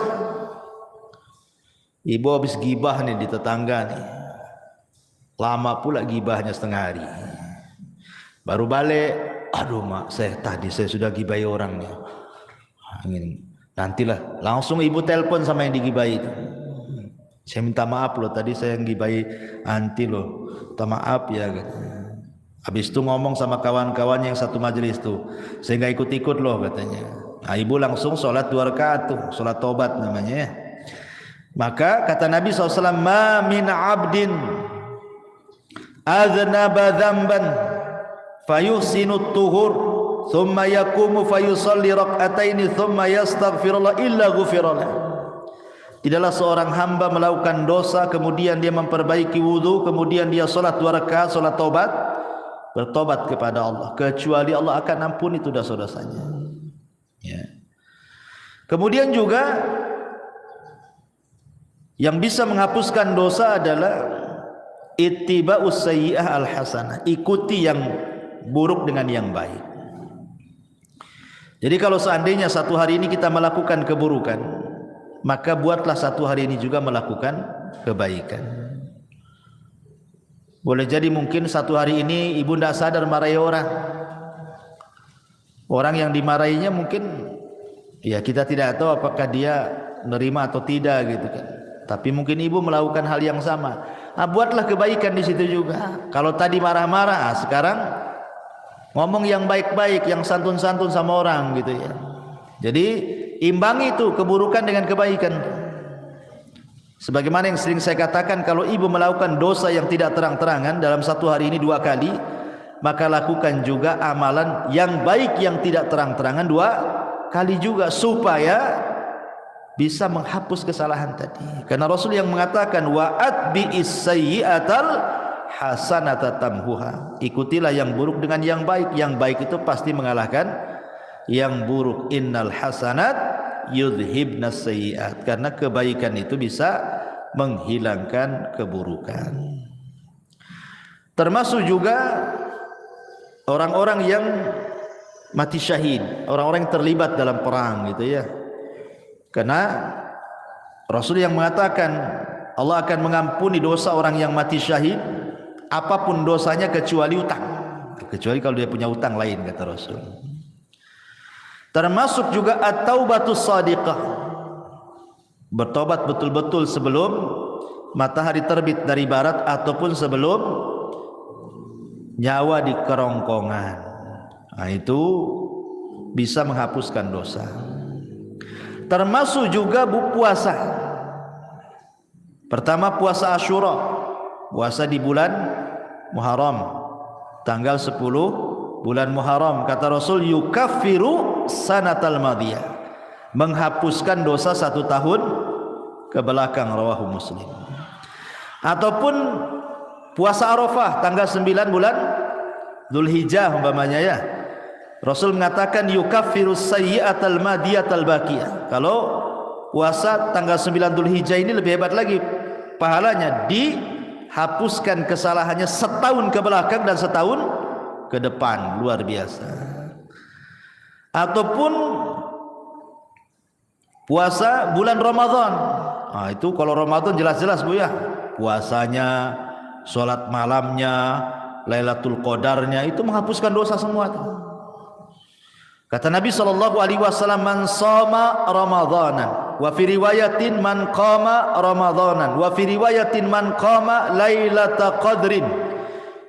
Ibu habis gibah nih di tetangga nih. Lama pula gibahnya setengah hari. Baru balik, aduh mak, tadi saya sudah gibai orang nih. Nantilah, langsung ibu telepon sama yang digibai itu. Saya minta maaf loh, tadi saya yang gibai anti loh. Minta maaf ya. Habis itu ngomong sama kawan-kawan yang satu majelis tuh, saya nggak ikut-ikut loh katanya. Nah, ibu langsung sholat 2 rakaat tuh, sholat tobat namanya ya. Maka kata Nabi SAW, ma min abdin aznaba dzamban fayuhsinu tuhur thumma yaqumu fayusalli rak'ataini thumma yastaghfirullah illa ghufirallah. Tidaklah seorang hamba melakukan dosa kemudian dia memperbaiki wudu, kemudian dia salat 2 rakaat salat taubat, bertobat kepada Allah, kecuali Allah akan ampuni itu dosa-dosanya ya. Kemudian juga yang bisa menghapuskan dosa adalah ittiba'us sayyi'ah al-hasanah, ikuti yang buruk dengan yang baik. Jadi kalau seandainya satu hari ini kita melakukan keburukan, maka buatlah satu hari ini juga melakukan kebaikan. Boleh jadi mungkin satu hari ini ibu tidak sadar marahi orang. Orang yang dimarahinya mungkin ya kita tidak tahu apakah dia menerima atau tidak gitu kan. Tapi mungkin ibu melakukan hal yang sama. Buatlah kebaikan di situ juga. Kalau tadi marah-marah, sekarang ngomong yang baik-baik, yang santun-santun sama orang gitu ya. Jadi imbangi itu keburukan dengan kebaikan. Sebagaimana yang sering saya katakan, kalau ibu melakukan dosa yang tidak terang-terangan dalam satu hari ini 2 kali, maka lakukan juga amalan yang baik yang tidak terang-terangan 2 kali juga, supaya bisa menghapus kesalahan tadi. Karena Rasul yang mengatakan wa atbi'is sayyi'atal hasanata tamhuha, ikutilah yang buruk dengan yang baik. Yang baik itu pasti mengalahkan yang buruk. Innal hasanat yudhibnas sayyi'at, karena kebaikan itu bisa menghilangkan keburukan. Termasuk juga orang-orang yang mati syahid, orang-orang yang terlibat dalam perang gitu ya. Karena Rasul yang mengatakan Allah akan mengampuni dosa orang yang mati syahid apapun dosanya kecuali utang. Kecuali kalau dia punya utang lain, kata Rasul. Termasuk juga at-taubatus shadiqah, bertobat betul-betul sebelum matahari terbit dari barat ataupun sebelum nyawa di kerongkongan. Nah, itu bisa menghapuskan dosa. Termasuk juga puasa. Pertama puasa Asyura, puasa di bulan Muharram, tanggal 10 bulan Muharram. Kata Rasul, yukaffiru sanatal madiyah, menghapuskan dosa 1 tahun ke belakang, rawahu Muslim. Ataupun puasa Arafah tanggal 9 bulan Dzulhijjah umpamanya ya. Rasul mengatakan yukaffiru sayyi'atal madiyatal baqiyah. Kalau puasa tanggal 9 Dzulhijjah ini lebih hebat lagi pahalanya, dihapuskan kesalahannya setahun ke belakang dan setahun ke depan, luar biasa. Ataupun puasa bulan Ramadan. Nah, itu kalau Ramadan jelas-jelas Bu ya, puasanya, sholat malamnya, Lailatul Qadarnya, itu menghapuskan dosa semua tuh. Kata Nabi SAW, man shoma Ramadanan, wa fi riwayatin man qama Ramadanan, wa fi riwayatin man qama Lailatul Qadrin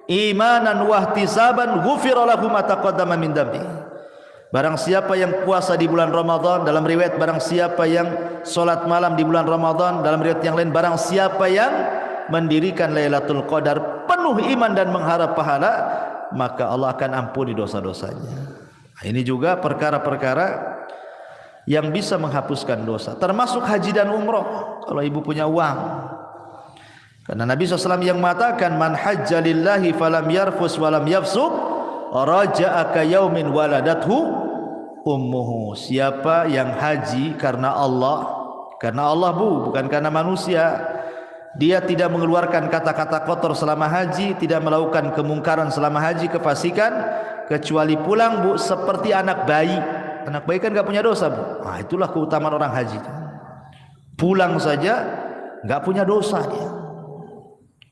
imanan wa ihtisaban ghufira lahu ma taqaddama min dhanbi. Barang siapa yang puasa di bulan Ramadan, dalam riwayat barang siapa yang salat malam di bulan Ramadan, dalam riwayat yang lain barang siapa yang mendirikan Lailatul Qadar penuh iman dan mengharap pahala, maka Allah akan ampuni dosa-dosanya. Nah, ini juga perkara-perkara yang bisa menghapuskan dosa, termasuk haji dan umroh kalau ibu punya uang. Karena Nabi SAW yang mengatakan, man hajja lillahi falam yarfus walam yafsuq raja'a ka yaumin waladathu ummuhu. Siapa yang haji karena Allah Bu, bukan karena manusia, dia tidak mengeluarkan kata-kata kotor selama haji, tidak melakukan kemungkaran selama haji, kefasikan, kecuali pulang Bu seperti anak bayi. Anak bayi kan gak punya dosa Bu. Nah, itulah keutamaan orang haji. Pulang saja gak punya dosa dia.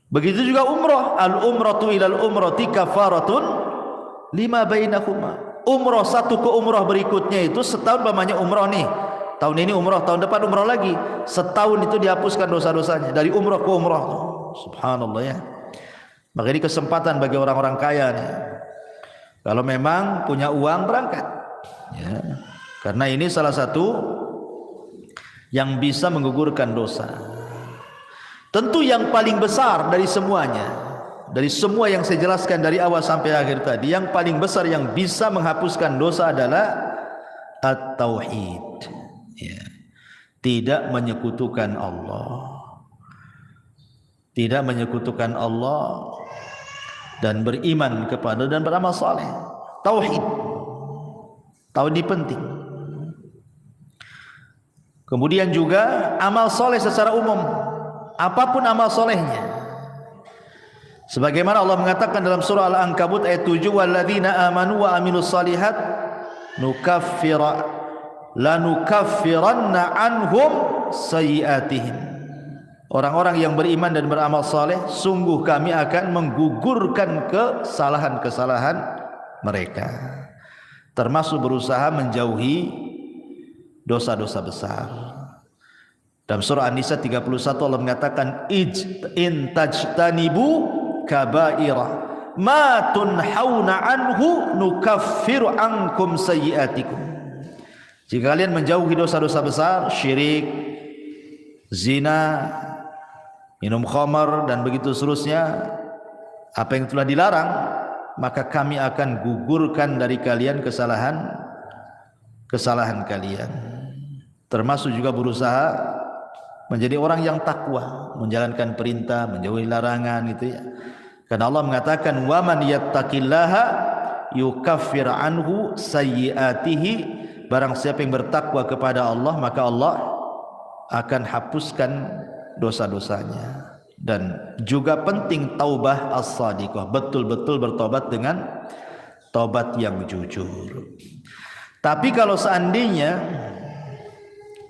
Begitu juga umroh. Al-umratu ilal umrati kafaratun lima bainahuma. Umroh satu ke umroh berikutnya itu setahun namanya umroh nih. Tahun ini umroh, tahun depan umroh lagi. Setahun itu dihapuskan dosa-dosanya dari umroh ke umroh. Subhanallah ya. Maka ini kesempatan bagi orang-orang kaya nih. Kalau memang punya uang berangkat ya. Karena ini salah satu yang bisa menggugurkan dosa. Tentu yang paling besar dari semuanya, dari semua yang saya jelaskan dari awal sampai akhir tadi, yang paling besar yang bisa menghapuskan dosa adalah at-tauhid ya. Tidak menyekutukan Allah, tidak menyekutukan Allah, dan beriman kepada dan beramal saleh. Tauhid, tauhid ini penting. Kemudian juga amal saleh secara umum, apapun amal solehnya, sebagaimana Allah mengatakan dalam surah Al-Ankabut ayat 7, walladzina amanu wa amilus salihat lanukaffiranna anhum sayyiatihim. Orang-orang yang beriman dan beramal saleh, sungguh kami akan menggugurkan kesalahan-kesalahan mereka, termasuk berusaha menjauhi dosa-dosa besar. Dalam surah An-Nisa 31 Allah mengatakan, in tajtanibu kabaira ma tunhauna anhu nukaffiru ankum sayyiatikum. Jika kalian menjauhi dosa-dosa besar, syirik, zina, minum khamar dan begitu seterusnya, apa yang telah dilarang, maka kami akan gugurkan dari kalian kesalahan kalian. Termasuk juga berusaha menjadi orang yang takwa, menjalankan perintah, menjauhi larangan gitu ya. Karena Allah mengatakan, wa man yattaqillaha yukaffir anhu sayyiatihi barang siapa yang bertakwa kepada Allah maka Allah akan hapuskan dosa-dosanya. Dan juga penting taubah as-sadiqah, betul-betul bertobat dengan tobat yang jujur. Tapi kalau seandainya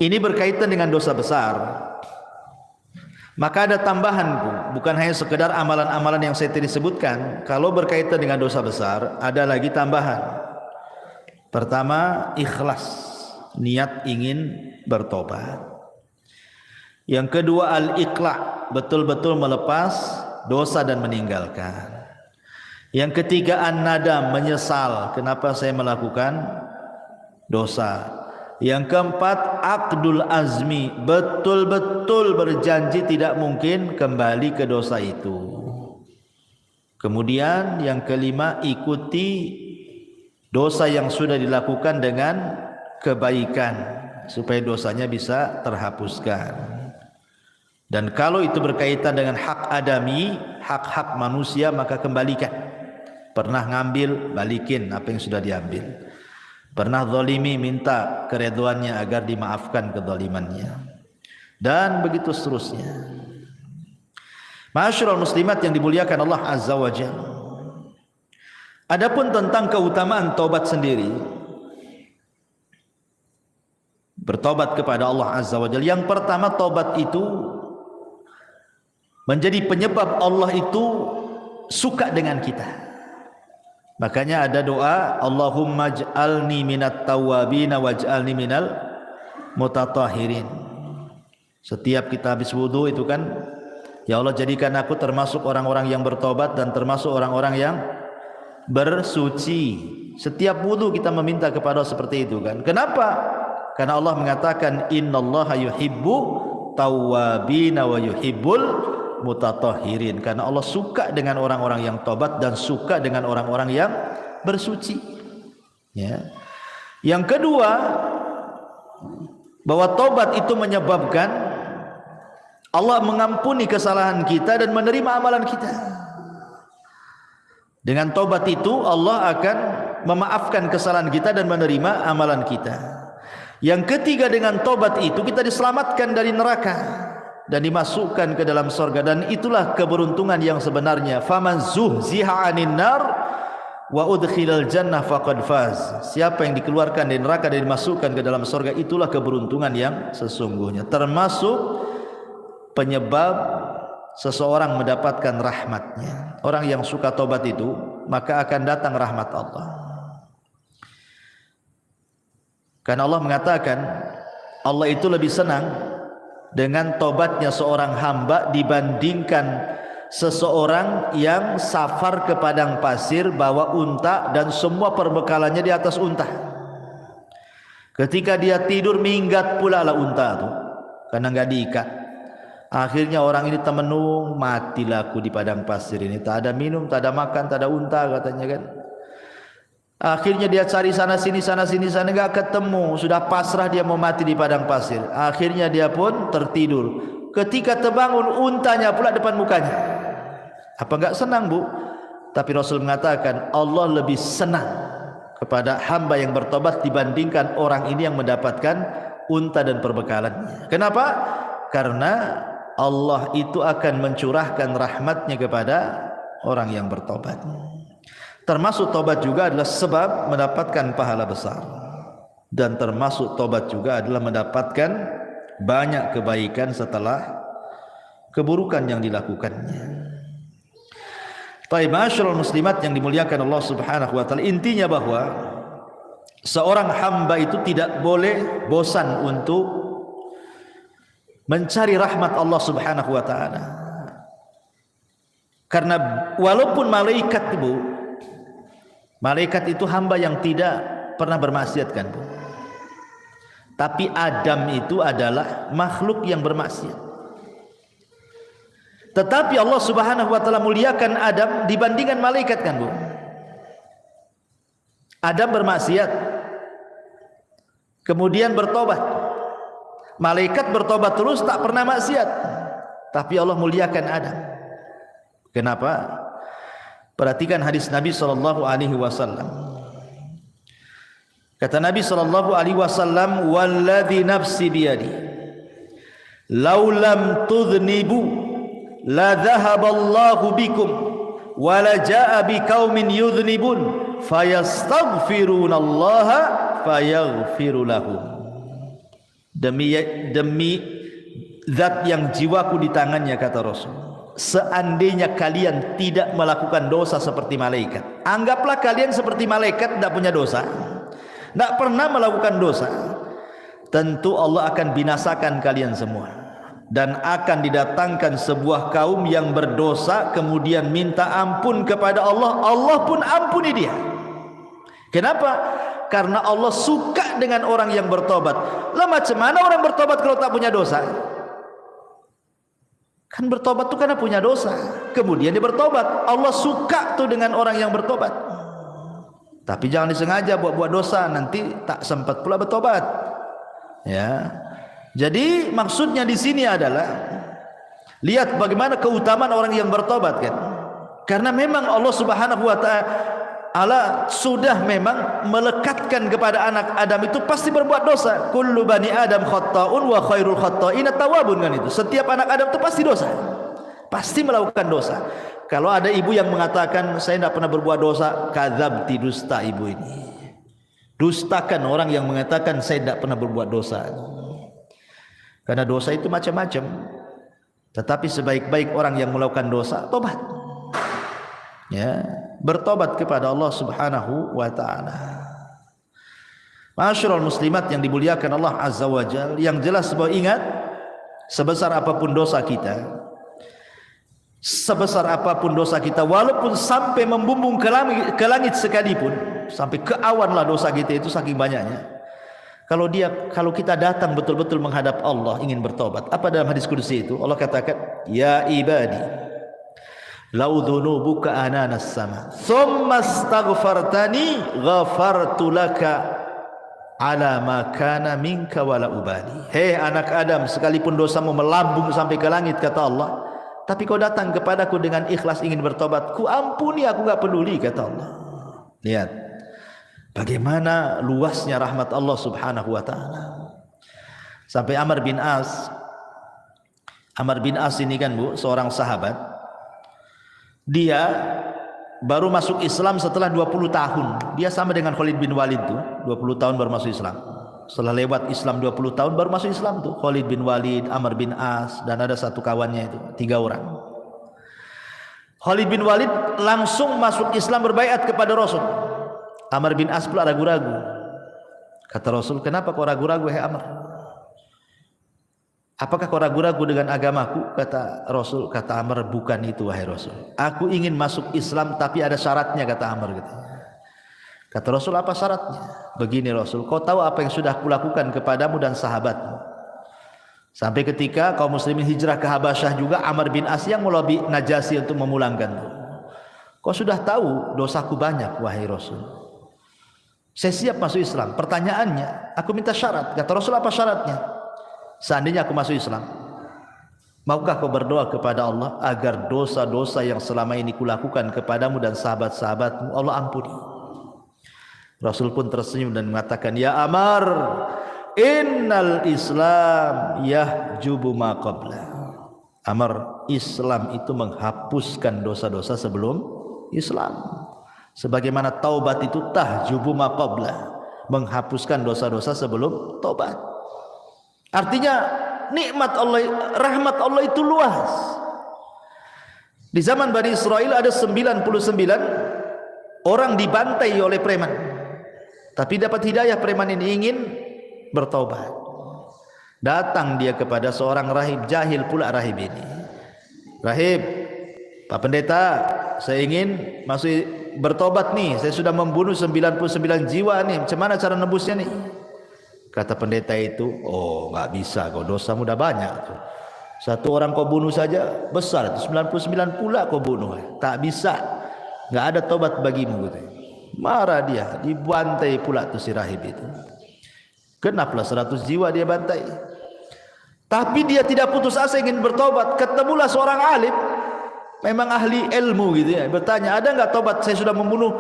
ini berkaitan dengan dosa besar, maka ada tambahan, bukan hanya sekedar amalan-amalan yang saya tadi sebutkan. Kalau berkaitan dengan dosa besar, ada lagi tambahan. Pertama, ikhlas, niat ingin bertobat. Yang kedua, al-iqla', betul-betul melepas dosa dan meninggalkan. Yang ketiga, an-nadam, menyesal, kenapa saya melakukan dosa. Yang keempat, aqdul azmi, betul-betul berjanji tidak mungkin kembali ke dosa itu. Kemudian yang kelima, ikuti dosa yang sudah dilakukan dengan kebaikan supaya dosanya bisa terhapuskan. Dan kalau itu berkaitan dengan hak adami, hak-hak manusia, maka kembalikan. Pernah ngambil, balikin apa yang sudah diambil. Pernah zalimi, minta keridhaannya agar dimaafkan kezalimannya. Dan begitu seterusnya. Ma'asyiral muslimat yang dimuliakan Allah Azza wa Jalla. Adapun tentang keutamaan taubat sendiri, bertobat kepada Allah Azza wa Jalla, yang pertama, taubat itu menjadi penyebab Allah itu suka dengan kita. Makanya ada doa, Allahumma ij'alni minat tawwabin waj'alni minal mutatahhirin. Setiap kita habis wudu itu kan, ya Allah jadikan aku termasuk orang-orang yang bertobat dan termasuk orang-orang yang bersuci. Setiap wudu kita meminta kepada Allah seperti itu kan. Kenapa? Karena Allah mengatakan innallaha yuhibbu tawwabin wa yuhibbul mutatahhirin, karena Allah suka dengan orang-orang yang tobat dan suka dengan orang-orang yang bersuci. Ya. Yang kedua, bahwa tobat itu menyebabkan Allah mengampuni kesalahan kita dan menerima amalan kita. Dengan tobat itu Allah akan memaafkan kesalahan kita dan menerima amalan kita. Yang ketiga, dengan tobat itu kita diselamatkan dari neraka dan dimasukkan ke dalam surga, dan itulah keberuntungan yang sebenarnya. Faman zuhziha 'anil nar wa udkhilal jannah faqad faz. Siapa yang dikeluarkan dari neraka dan dimasukkan ke dalam surga, itulah keberuntungan yang sesungguhnya. Termasuk penyebab seseorang mendapatkan rahmatnya. Orang yang suka tobat itu, maka akan datang rahmat Allah. Karena Allah mengatakan, Allah itu lebih senang dengan tobatnya seorang hamba dibandingkan seseorang yang safar ke padang pasir bawa unta dan semua perbekalannya di atas unta. Ketika dia tidur, minggat pula lah unta itu karena nggak diikat. Akhirnya orang ini temenung, matilah aku di padang pasir ini, tak ada minum, tak ada makan, tak ada unta katanya kan. Akhirnya dia cari sana sini enggak ketemu, sudah pasrah dia mau mati di padang pasir. Akhirnya dia pun tertidur. Ketika terbangun, untanya pula depan mukanya. Apa enggak senang, Bu? Tapi Rasul mengatakan Allah lebih senang kepada hamba yang bertobat dibandingkan orang ini yang mendapatkan unta dan perbekalannya. Kenapa? Karena Allah itu akan mencurahkan rahmatnya kepada orang yang bertobat. Termasuk tobat juga adalah sebab mendapatkan pahala besar, dan termasuk tobat juga adalah mendapatkan banyak kebaikan setelah keburukan yang dilakukannya. Baik, ma'asyiral muslimat yang dimuliakan Allah Subhanahu wa taala, intinya bahwa seorang hamba itu tidak boleh bosan untuk mencari rahmat Allah Subhanahu wa taala. Karena walaupun malaikat itu, malaikat itu hamba yang tidak pernah bermaksiat kan, Bu? Tapi Adam itu adalah makhluk yang bermaksiat. Tetapi Allah Subhanahu wa taala muliakan Adam dibandingkan malaikat kan, Bu? Adam bermaksiat, kemudian bertobat. Malaikat bertobat terus, tak pernah maksiat. Tapi Allah muliakan Adam. Kenapa? Perhatikan hadis Nabi SAW. Kata Nabi sallallahu alaihi wasallam, "Walladzi nafsi biyadi, law lam tudhnibu la dhahaballahu bikum wa la jaa biqaumin yudhnibun fayastaghfirunallaha fayaghfiru lahum." Demi zat yang jiwaku di tangannya, kata Rasul, seandainya kalian tidak melakukan dosa seperti malaikat, anggaplah kalian seperti malaikat, tidak punya dosa, tidak pernah melakukan dosa, tentu Allah akan binasakan kalian semua, dan akan didatangkan sebuah kaum yang berdosa kemudian minta ampun kepada Allah, Allah pun ampuni dia. Kenapa? Karena Allah suka dengan orang yang bertobat. Lah macam mana orang bertobat kalau tak punya dosa? Kan bertobat tuh karena punya dosa, kemudian dia bertobat. Allah suka tuh dengan orang yang bertobat. Tapi jangan disengaja buat dosa, nanti tak sempat pula bertobat. Ya. Jadi maksudnya di sini adalah lihat bagaimana keutamaan orang yang bertobat kan. Karena memang Allah Subhanahu wa taala sudah memang melekatkan kepada anak Adam itu pasti berbuat dosa. Kullu bani Adam khata'un wa khairul khata'ina tawwabun, kan itu. Setiap anak Adam itu pasti dosa. Pasti melakukan dosa. Kalau ada ibu yang mengatakan saya tidak pernah berbuat dosa, kadzabti, dusta ibu ini. Dustakan orang yang mengatakan saya tidak pernah berbuat dosa. Karena dosa itu macam-macam. Tetapi sebaik-baik orang yang melakukan dosa, tobat. Ya, bertobat kepada Allah Subhanahu wa taala. Ma'asyiral muslimat yang dimuliakan Allah Azza wa Jalla, yang jelas bahwa ingat, sebesar apapun dosa kita, walaupun sampai membumbung ke langit sekalipun, sampai ke awan lah dosa kita itu saking banyaknya. Kalau kita datang betul-betul menghadap Allah ingin bertobat, apa dalam hadis qudsi itu? Allah katakan, "Ya ibadi, lau dhunubuka ananas sama, thumma astaghfartani ghafartu laka ala ma kana minka wala ubali." Hei anak Adam, sekalipun dosamu melambung sampai ke langit, kata Allah, tapi kau datang kepadaku dengan ikhlas ingin bertobat, ku ampuni, aku enggak peduli, kata Allah. Lihat bagaimana luasnya rahmat Allah Subhanahu wa taala. Sampai Amr bin As ini kan Bu, seorang sahabat, dia baru masuk Islam setelah 20 tahun. Dia sama dengan Khalid bin Walid tuh, 20 tahun baru masuk Islam. Setelah lewat Islam 20 tahun baru masuk Islam tuh. Khalid bin Walid, Amr bin As, dan ada satu kawannya itu, 3 orang. Khalid bin Walid langsung masuk Islam, berbaiat kepada Rasul. Amr bin As pula ragu-ragu. Kata Rasul, "Kenapa kau ragu-ragu, hai Amr? Apakah kau ragu-ragu dengan agamaku?" Kata Rasul, kata Amr, "Bukan itu wahai Rasul. Aku ingin masuk Islam tapi ada syaratnya," kata Amr gitu. Kata Rasul, "Apa syaratnya?" "Begini Rasul, kau tahu apa yang sudah kulakukan kepadamu dan sahabatmu. Sampai ketika kaum muslimin hijrah ke Habasyah juga, Amr bin As yang melobi Najasyi untuk memulangkan. Kau sudah tahu dosaku banyak wahai Rasul. Saya siap masuk Islam. Pertanyaannya, aku minta syarat." Kata Rasul, "Apa syaratnya?" "Seandainya aku masuk Islam, maukah kau berdoa kepada Allah agar dosa-dosa yang selama ini kulakukan kepadamu dan sahabat-sahabatmu Allah ampuni?" Rasul pun tersenyum dan mengatakan, "Ya Amr, innal Islam yahjubu ma qabla." Amr, Islam itu menghapuskan dosa-dosa sebelum Islam. Sebagaimana taubat itu tahjubu ma qabla, menghapuskan dosa-dosa sebelum taubat. Artinya nikmat Allah, rahmat Allah itu luas. Di zaman Bani Israel ada 99 orang dibantai oleh preman. Tapi dapat hidayah, preman ini ingin bertaubat. Datang dia kepada seorang rahib, jahil pula rahib ini. "Rahib, Pak Pendeta, saya ingin masuk bertobat nih. Saya sudah membunuh 99 jiwa nih. Macam mana cara nebusnya nih?" Kata pendeta itu, "Oh, nggak bisa, kau dosamu udah banyak tuh. Satu orang kau bunuh saja besar, 99 pula kau bunuh. Tak bisa, nggak ada tobat bagimu." Gitu. Marah dia, dibantai pula tuh si rahib itu. Genaplah 100 jiwa dia bantai. Tapi dia tidak putus asa ingin bertobat. Ketemulah seorang alim, memang ahli ilmu gitu ya, bertanya, "Ada nggak tobat? Saya sudah membunuh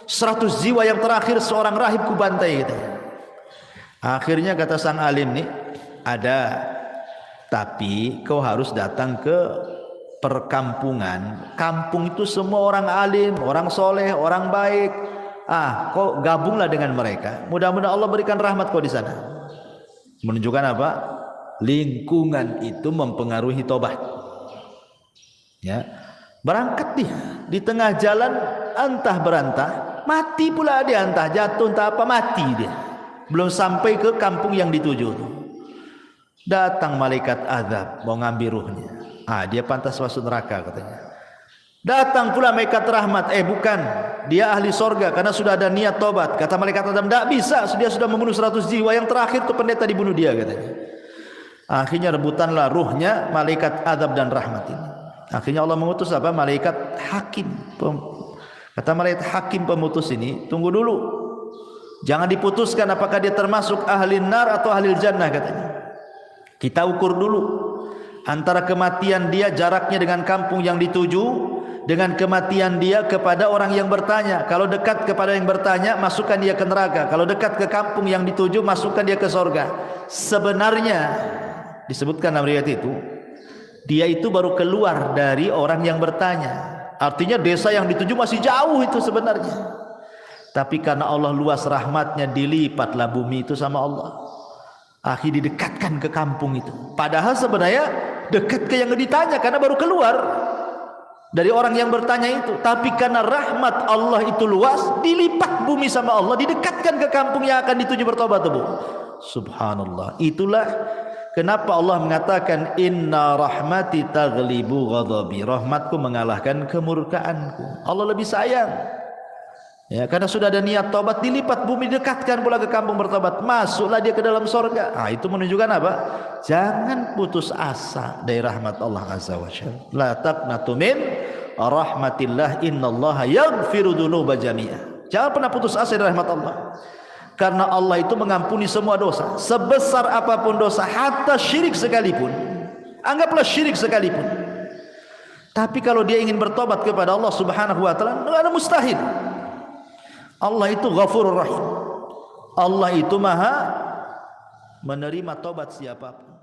100 jiwa yang terakhir seorang rahib ku bantai gitu. Akhirnya kata sang alim nih, ada, tapi kau harus datang ke perkampungan. Kampung itu semua orang alim, orang soleh, orang baik. Kau gabunglah dengan mereka. Mudah-mudahan Allah berikan rahmat kau di sana. Menunjukkan apa? Lingkungan itu mempengaruhi tobat. Ya, berangkat dia di tengah jalan antah berantah, mati pula dia, entah jatuh entah apa, mati dia. Belum sampai ke kampung yang dituju. Datang malaikat azab mau ngambil ruhnya. Dia pantas masuk neraka katanya. Datang pula malaikat rahmat, bukan, dia ahli sorga karena sudah ada niat tobat. Kata malaikat azab, tidak bisa, dia sudah membunuh 100 jiwa, yang terakhir itu pendeta dibunuh dia katanya. Akhirnya rebutanlah ruhnya malaikat azab dan rahmat ini. Akhirnya Allah mengutus apa? Malaikat hakim. Kata malaikat hakim pemutus ini, tunggu dulu, jangan diputuskan apakah dia termasuk ahli nar atau ahli jannah katanya. Kita ukur dulu antara kematian dia jaraknya dengan kampung yang dituju dengan kematian dia kepada orang yang bertanya. Kalau dekat kepada yang bertanya, masukkan dia ke neraka. Kalau dekat ke kampung yang dituju, masukkan dia ke sorga. Sebenarnya disebutkan dalam riwayat itu, dia itu baru keluar dari orang yang bertanya. Artinya desa yang dituju masih jauh itu sebenarnya. Tapi karena Allah luas rahmatnya, dilipatlah bumi itu sama Allah. Akhirnya didekatkan ke kampung itu. Padahal sebenarnya dekat ke yang ditanya karena baru keluar dari orang yang bertanya itu. Tapi karena rahmat Allah itu luas, dilipat bumi sama Allah, didekatkan ke kampung yang akan dituju bertobat. Subhanallah. Itulah kenapa Allah mengatakan inna rahmati taghlibu ghadabi. Rahmatku mengalahkan kemurkaanku. Allah lebih sayang. Ya, karena sudah ada niat tobat, dilipat bumi, dekatkan pula ke kampung bertobat, masuklah dia ke dalam sorga. Itu menunjukkan apa? Jangan putus asa dari rahmat Allah Azza wa Jalla. La taqnatu min rahmatillah, innallaha yaghfiru dzunuba jami'a. Jangan pernah putus asa dari rahmat Allah. Karena Allah itu mengampuni semua dosa, sebesar apapun dosa, hatta syirik sekalipun. Anggaplah syirik sekalipun. Tapi kalau dia ingin bertobat kepada Allah Subhanahu wa taala, enggak ada mustahil. Allah itu Ghafurur Rahim. Allah itu Maha menerima tobat siapapun.